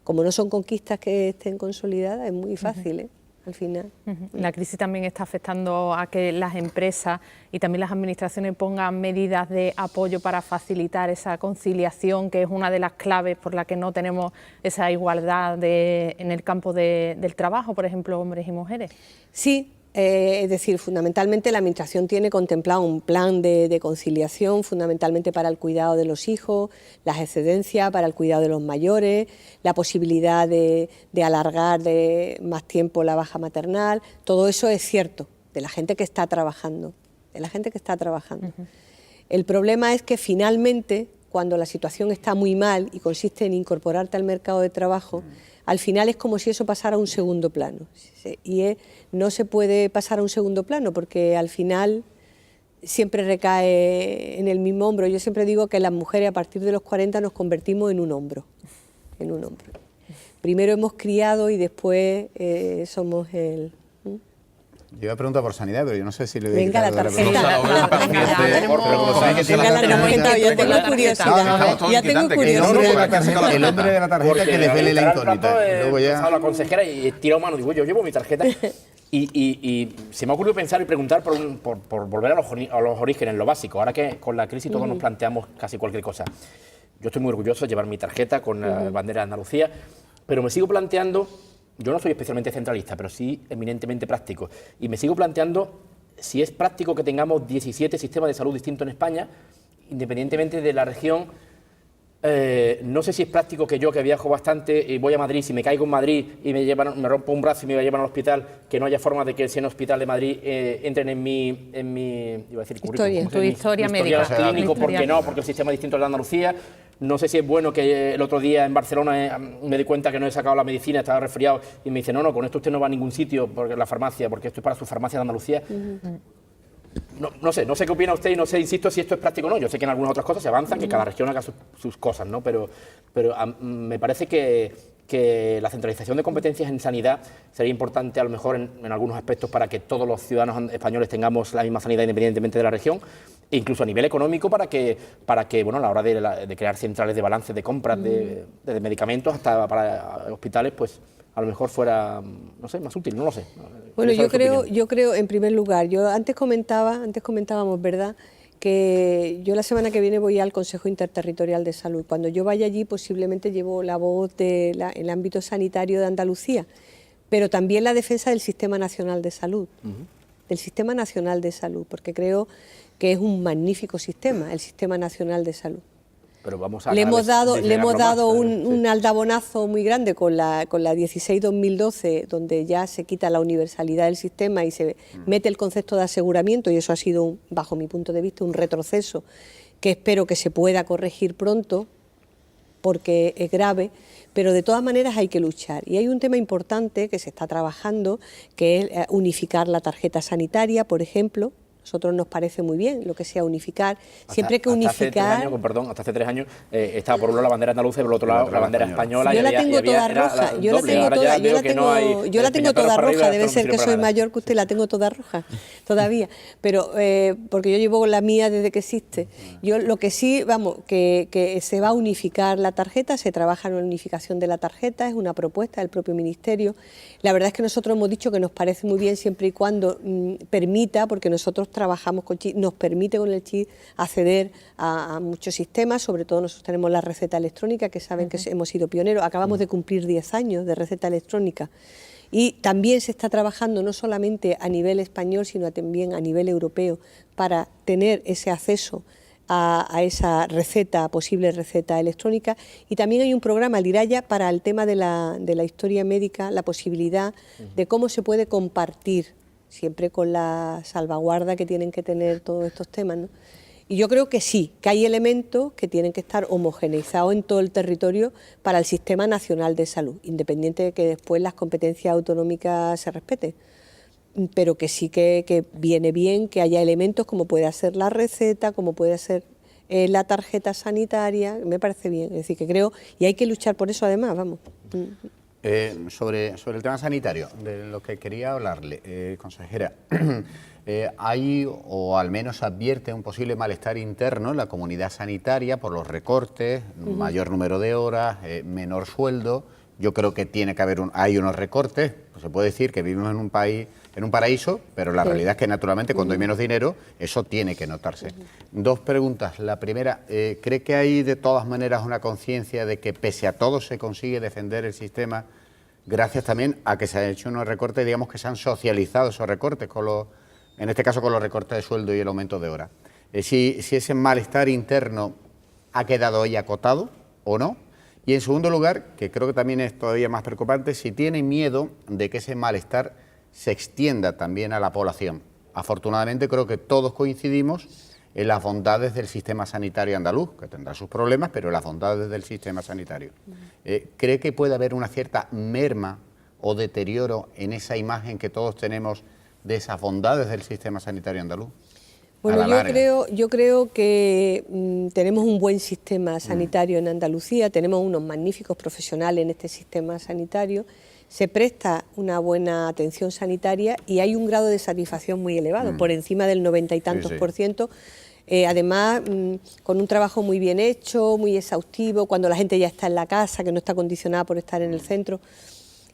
Como no son conquistas que estén consolidadas, es muy fácil, ¿eh? Al final. La crisis también está afectando a que las empresas y también las administraciones pongan medidas de apoyo para facilitar esa conciliación, que es una de las claves por la que no tenemos esa igualdad en el campo del trabajo, por ejemplo, hombres y mujeres. Sí. Es decir, fundamentalmente la Administración tiene contemplado un plan de conciliación, fundamentalmente para el cuidado de los hijos, las excedencias para el cuidado de los mayores, la posibilidad de alargar más tiempo la baja maternal. Todo eso es cierto, de la gente que está trabajando, El problema es que finalmente, cuando la situación está muy mal y consiste en incorporarte al mercado de trabajo, al final es como si eso pasara a un segundo plano. Y no se puede pasar a un segundo plano porque al final siempre recae en el mismo hombro. Yo siempre digo que las mujeres a partir de los 40 nos convertimos en un hombro, Primero hemos criado y después somos el... Yo iba a preguntar por sanidad, pero yo no sé si le voy Venga, a la quitar tarjeta. Venga, la tarjeta, yo tengo curiosidad. Ya tengo curiosidad. El hombre de la tarjeta que desvele la incógnita. Luego ya... la consejera y tiro mano, digo, yo llevo mi tarjeta. Y se me ha ocurrido pensar y preguntar por volver a los orígenes, lo básico. Ahora que con la crisis todos nos planteamos casi cualquier cosa. Yo estoy muy orgulloso de llevar mi tarjeta con la bandera de Andalucía, pero me sigo planteando, yo no soy especialmente centralista, pero sí eminentemente práctico, y me sigo planteando si es práctico que tengamos 17 sistemas de salud distintos en España, independientemente de la región. No sé si es práctico que yo, que viajo bastante y voy a Madrid, si me caigo en Madrid y me rompo un brazo y me llevan al hospital, que no haya forma de que el seno hospital de Madrid entren en mi iba a decir, historia, tu historia médica clínico, porque no, porque el sistema es distinto al de Andalucía. No sé si es bueno que el otro día en Barcelona me di cuenta que no he sacado la medicina, estaba resfriado y me dice, no, con esto usted no va a ningún sitio, porque la farmacia, porque esto es para su farmacia de Andalucía. No sé qué opina usted y no sé, insisto, si esto es práctico o no. Yo sé que en algunas otras cosas se avanzan, que cada región haga sus cosas, ¿no? Pero me parece que la centralización de competencias en sanidad sería importante a lo mejor en algunos aspectos para que todos los ciudadanos españoles tengamos la misma sanidad independientemente de la región, e incluso a nivel económico para que bueno, a la hora de crear centrales de balance de compras de medicamentos hasta para hospitales, pues a lo mejor fuera, no sé, más útil, no lo sé. Bueno, yo creo, en primer lugar, antes comentábamos, ¿verdad?, que yo la semana que viene voy al Consejo Interterritorial de Salud. Cuando yo vaya allí posiblemente llevo la voz del ámbito sanitario de Andalucía, pero también la defensa del Sistema Nacional de Salud, del Sistema Nacional de Salud, porque creo que es un magnífico sistema, el Sistema Nacional de Salud. Pero vamos a le hemos dado un aldabonazo muy grande con la 16-2012, donde ya se quita la universalidad del sistema y se mete el concepto de aseguramiento, y eso ha sido, bajo mi punto de vista, un retroceso que espero que se pueda corregir pronto, porque es grave, pero de todas maneras hay que luchar. Y hay un tema importante que se está trabajando, que es unificar la tarjeta sanitaria, por ejemplo. Nosotros nos parece muy bien lo que sea unificar, siempre que unificar... Hasta hace 3 años estaba por un lado la bandera andaluza y por el otro lado la bandera española. Yo la tengo toda roja, yo la tengo toda roja, debe ser que soy mayor que usted, la tengo toda roja todavía, pero porque yo llevo la mía desde que existe. Yo lo que sí, vamos, que se va a unificar la tarjeta, se trabaja en la unificación de la tarjeta, es una propuesta del propio Ministerio. La verdad es que nosotros hemos dicho que nos parece muy bien siempre y cuando permita, porque nosotros trabajamos con chip, nos permite con el chip acceder a muchos sistemas, sobre todo nosotros tenemos la receta electrónica, que saben que hemos sido pioneros, acabamos de cumplir 10 años de receta electrónica, y también se está trabajando no solamente a nivel español, sino también a nivel europeo, para tener ese acceso a esa receta, posible receta electrónica. Y también hay un programa, el IRAYA, para el tema de la historia médica, la posibilidad de cómo se puede compartir, siempre con la salvaguarda que tienen que tener todos estos temas, ¿no? Y yo creo que sí, que hay elementos que tienen que estar homogeneizados en todo el territorio para el Sistema Nacional de Salud, independiente de que después las competencias autonómicas se respeten, pero que sí que viene bien que haya elementos como puede ser la receta, como puede ser la tarjeta sanitaria, me parece bien, es decir, que creo, y hay que luchar por eso además, vamos. Sobre el tema sanitario, de lo que quería hablarle, consejera, hay, o al menos advierte, un posible malestar interno en la comunidad sanitaria por los recortes, mayor número de horas, menor sueldo. Yo creo que tiene que haber hay unos recortes, pues se puede decir que vivimos en un país, en un paraíso, pero la realidad es que naturalmente cuando hay menos dinero, eso tiene que notarse. 2 preguntas. La primera, ¿cree que hay de todas maneras una conciencia de que pese a todo se consigue defender el sistema gracias también a que se han hecho unos recortes, digamos que se han socializado esos recortes, en este caso con los recortes de sueldo y el aumento de horas? Si ese malestar interno ha quedado hoy acotado o no. Y en segundo lugar, que creo que también es todavía más preocupante, si tiene miedo de que ese malestar se extienda también a la población. Afortunadamente creo que todos coincidimos en las bondades del sistema sanitario andaluz, que tendrá sus problemas, pero las bondades del sistema sanitario. ¿Cree que puede haber una cierta merma o deterioro en esa imagen que todos tenemos de esas bondades del sistema sanitario andaluz? Bueno, la larga. yo creo que tenemos un buen sistema sanitario en Andalucía, tenemos unos magníficos profesionales en este sistema sanitario, se presta una buena atención sanitaria y hay un grado de satisfacción muy elevado, por encima del 90 y tantos sí. por ciento. Además, con un trabajo muy bien hecho, muy exhaustivo, cuando la gente ya está en la casa, que no está condicionada por estar en el centro,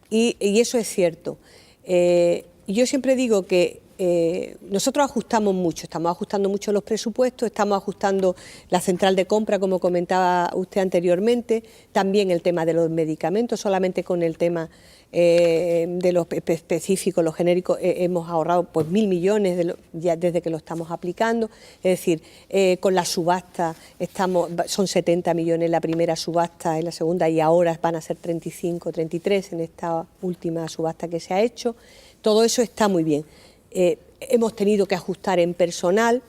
y eso es cierto. Yo siempre digo que nosotros ajustamos mucho, estamos ajustando mucho los presupuestos, estamos ajustando la central de compra, como comentaba usted anteriormente, también el tema de los medicamentos, solamente con el tema de los específicos, los genéricos, hemos ahorrado pues 1.000 millones ya desde que lo estamos aplicando, es decir, con la subasta son 70 millones la primera subasta, en la segunda, y ahora van a ser 35, 33 en esta última subasta que se ha hecho. Todo eso está muy bien. Hemos tenido que ajustar en personal.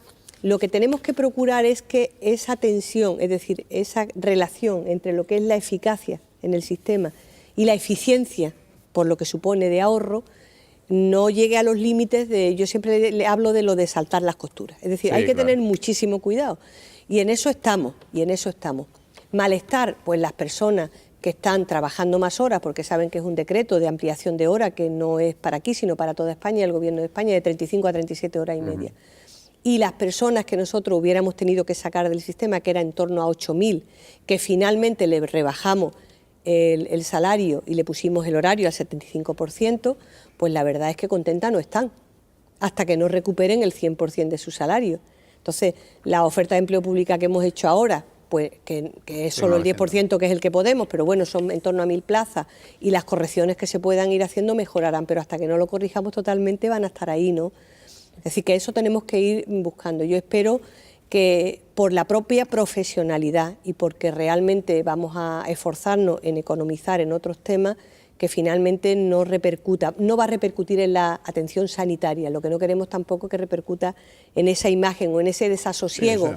Lo que tenemos que procurar es que esa tensión, es decir, esa relación entre lo que es la eficacia en el sistema y la eficiencia, por lo que supone de ahorro, no llegue a los límites de... Yo siempre le hablo de lo de saltar las costuras. Es decir, Sí, hay que claro. tener muchísimo cuidado. Y en eso estamos, Malestar, pues las personas que están trabajando más horas, porque saben que es un decreto de ampliación de hora, que no es para aquí, sino para toda España, y el Gobierno de España, de 35 a 37 horas y media. Y las personas que nosotros hubiéramos tenido que sacar del sistema, que era en torno a 8.000, que finalmente le rebajamos el salario y le pusimos el horario al 75%, pues la verdad es que contentas no están, hasta que no recuperen el 100% de su salario. Entonces, la oferta de empleo pública que hemos hecho ahora, pues que es solo el 10%, que es el que podemos, pero bueno, son en torno a 1.000 plazas, y las correcciones que se puedan ir haciendo mejorarán, pero hasta que no lo corrijamos totalmente van a estar ahí, ¿no? Es decir, que eso tenemos que ir buscando. Yo espero que por la propia profesionalidad y porque realmente vamos a esforzarnos en economizar en otros temas, que finalmente no va a repercutir en la atención sanitaria. Lo que no queremos tampoco es que repercuta en esa imagen o en ese desasosiego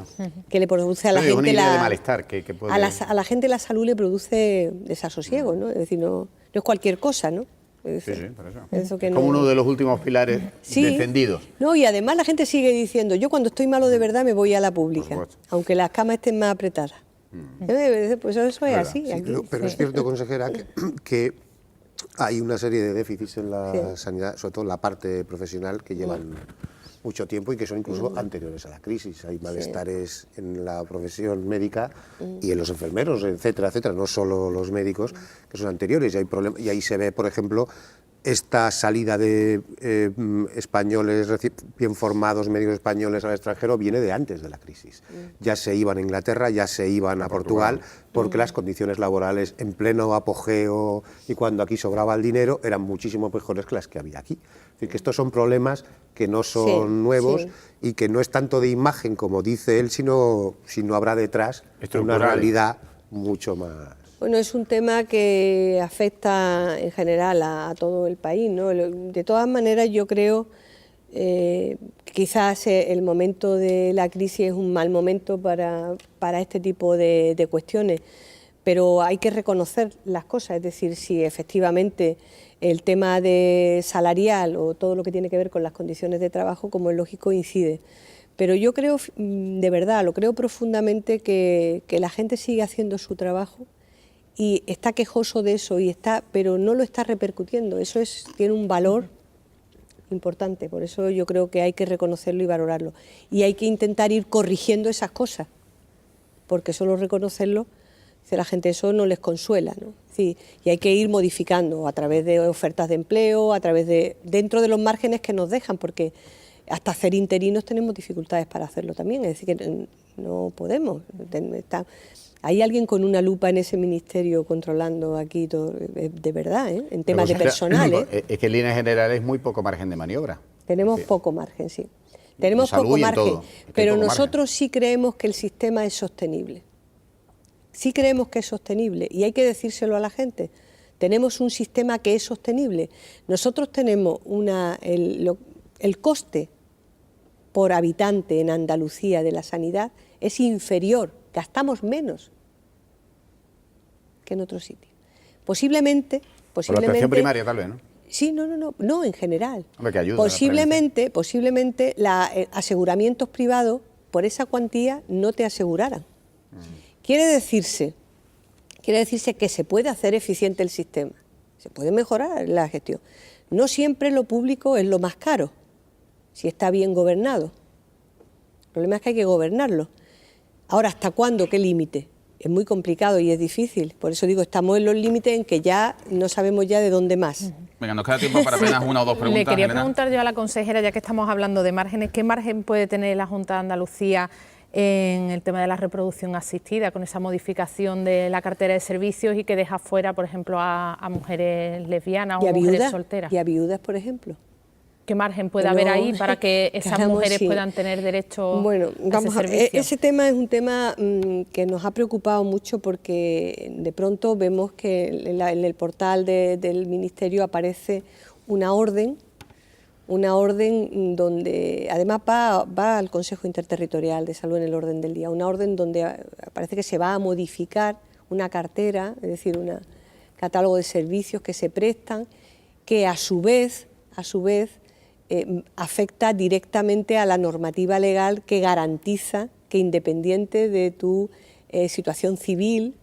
que le produce a la gente. Una idea de malestar que puede... A la gente la salud le produce desasosiego, ¿no? Es decir, no es cualquier cosa, ¿no? Sí, por eso. Eso que Es como no... uno de los últimos pilares defendidos. No, y además la gente sigue diciendo, yo cuando estoy malo de verdad me voy a la Por pública, supuesto. aunque las camas estén más apretadas. Pues eso es así. Sí, aquí. pero es cierto, consejera, que hay una serie de déficits en la sanidad, sobre todo en la parte profesional, que llevan mucho tiempo y que son incluso anteriores a la crisis. Hay malestares en la profesión médica y en los enfermeros, etcétera, etcétera, no solo los médicos, que son anteriores. Y hay problemas, y ahí se ve, por ejemplo, esta salida de españoles bien formados, médicos españoles al extranjero, viene de antes de la crisis. Ya se iban a Inglaterra, ya se iban a Portugal, porque las condiciones laborales en pleno apogeo y cuando aquí sobraba el dinero eran muchísimo mejores que las que había aquí. Es decir, que estos son problemas que no son nuevos y que no es tanto de imagen como dice él, sino habrá detrás una realidad mucho más... Bueno, es un tema que afecta en general a todo el país, ¿no? De todas maneras, yo creo quizás el momento de la crisis es un mal momento para este tipo de cuestiones, pero hay que reconocer las cosas, es decir, si efectivamente el tema de salarial o todo lo que tiene que ver con las condiciones de trabajo, como es lógico, incide. Pero yo creo, de verdad, lo creo profundamente, que la gente sigue haciendo su trabajo y está quejoso de eso, pero no lo está repercutiendo. Eso tiene un valor importante, por eso yo creo que hay que reconocerlo y valorarlo. Y hay que intentar ir corrigiendo esas cosas, porque solo reconocerlo, dice la gente, eso no les consuela, ¿no? Sí, y hay que ir modificando a través de ofertas de empleo, dentro de los márgenes que nos dejan, porque hasta hacer interinos tenemos dificultades para hacerlo también, es decir, que no podemos. Hay alguien con una lupa en ese ministerio controlando aquí todo, de verdad, en temas de personal. Es que en líneas generales es muy poco margen de maniobra. Tenemos poco margen, sí. Tenemos poco margen, pero nosotros sí creemos que el sistema es sostenible. Sí creemos que es sostenible y hay que decírselo a la gente. Tenemos un sistema que es sostenible. Nosotros tenemos el coste por habitante en Andalucía de la sanidad es inferior, gastamos menos que en otros sitios. Posiblemente... Por la atención primaria, tal vez, ¿no? Sí, no, en general. Hombre, que ayuda, posiblemente aseguramientos privados por esa cuantía no te aseguraran. Quiere decirse que se puede hacer eficiente el sistema, se puede mejorar la gestión. No siempre lo público es lo más caro, si está bien gobernado. El problema es que hay que gobernarlo. Ahora, ¿hasta cuándo? ¿Qué límite? Es muy complicado y es difícil. Por eso digo, estamos en los límites en que ya no sabemos ya de dónde más. Venga, nos queda tiempo para apenas una o dos preguntas. Le quería Elena. preguntar yo a la consejera, ya que estamos hablando de márgenes, ¿qué margen puede tener la Junta de Andalucía en el tema de la reproducción asistida, con esa modificación de la cartera de servicios y que deja fuera, por ejemplo, a mujeres lesbianas o mujeres solteras? Y a viudas, por ejemplo. ¿Qué margen puede haber ahí para que esas mujeres puedan tener derecho a ese servicio? Ese tema es un tema que nos ha preocupado mucho porque de pronto vemos que en el portal del Ministerio aparece una orden donde además va al Consejo Interterritorial de Salud en el orden del día, una orden donde parece que se va a modificar una cartera, es decir, un catálogo de servicios que se prestan, que a su vez afecta directamente a la normativa legal que garantiza que, independiente de tu situación civil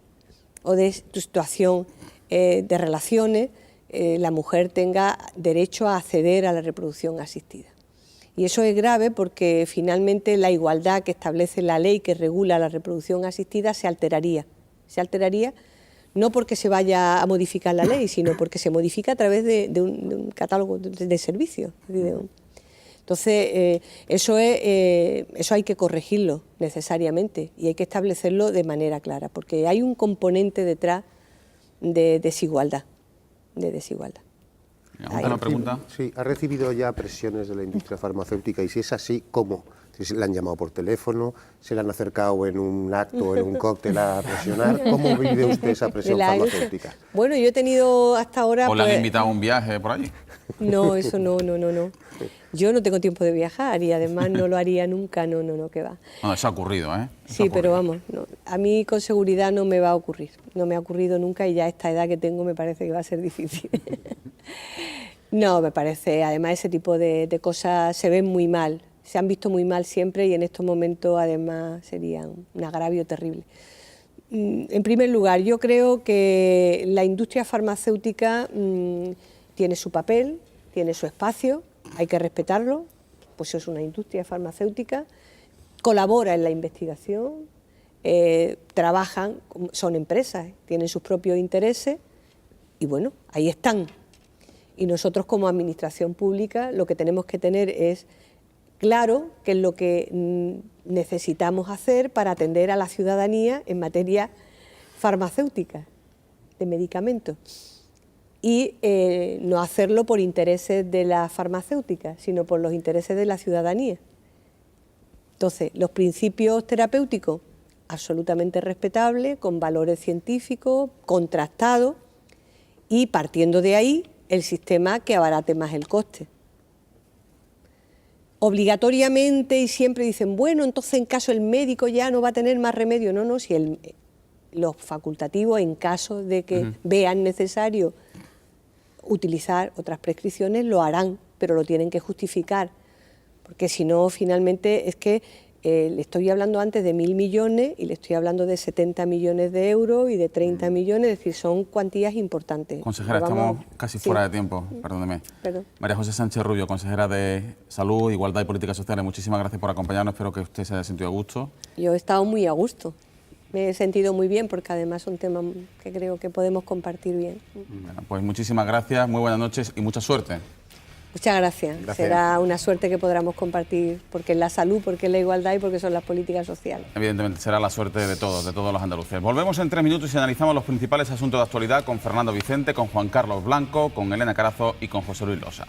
o de tu situación de relaciones, la mujer tenga derecho a acceder a la reproducción asistida. Y eso es grave porque finalmente la igualdad que establece la ley que regula la reproducción asistida se alteraría. Se alteraría no porque se vaya a modificar la ley, sino porque se modifica a través de un catálogo de servicios. Entonces, eso hay que corregirlo necesariamente y hay que establecerlo de manera clara, porque hay un componente detrás de desigualdad. ¿Una pregunta? Sí, ¿ha recibido ya presiones de la industria farmacéutica? Y si es así, ¿cómo? Si le han llamado por teléfono, se le han acercado en un acto o en un cóctel a presionar. ¿Cómo vive usted esa presión farmacéutica? Bueno, yo he tenido hasta ahora... ¿O le han invitado a un viaje por allí? No, eso no. Yo no tengo tiempo de viajar y además no lo haría nunca, no, que va. No, eso ha ocurrido, ¿eh? Sí, pero vamos, no, a mí con seguridad no me va a ocurrir. No me ha ocurrido nunca y ya a esta edad que tengo me parece que va a ser difícil. No, me parece, además ese tipo de cosas se ven muy mal. Se han visto muy mal siempre y en estos momentos además sería un agravio terrible. En primer lugar, yo creo que la industria farmacéutica tiene su papel, tiene su espacio, hay que respetarlo, pues es una industria farmacéutica, colabora en la investigación, trabajan, son empresas, tienen sus propios intereses y bueno, ahí están. Y nosotros como administración pública lo que tenemos que tener es claro qué es lo que necesitamos hacer para atender a la ciudadanía en materia farmacéutica, de medicamentos. Y no hacerlo por intereses de la farmacéutica, sino por los intereses de la ciudadanía. Entonces, los principios terapéuticos, absolutamente respetables, con valores científicos, contrastados, y partiendo de ahí, el sistema que abarate más el coste. Obligatoriamente y siempre dicen, bueno, entonces en caso el médico ya no va a tener más remedio. No, si los facultativos, en caso de que vean necesario utilizar otras prescripciones, lo harán, pero lo tienen que justificar, porque si no, finalmente es que le estoy hablando antes de 1.000 millones y le estoy hablando de 70 millones de euros y de 30 millones, es decir, son cuantías importantes. Consejera, estamos casi fuera de tiempo, perdóneme. Perdón. María José Sánchez Rubio, consejera de Salud, Igualdad y Políticas Sociales, muchísimas gracias por acompañarnos, espero que usted se haya sentido a gusto. Yo he estado muy a gusto, me he sentido muy bien porque además son temas que creo que podemos compartir bien. Bueno, pues muchísimas gracias, muy buenas noches y mucha suerte. Muchas gracias. Será una suerte que podamos compartir, porque es la salud, porque es la igualdad y porque son las políticas sociales. Evidentemente será la suerte de todos los andaluces. Volvemos en 3 minutos y analizamos los principales asuntos de actualidad con Fernando Vicente, con Juan Carlos Blanco, con Elena Carazo y con José Luis Losa.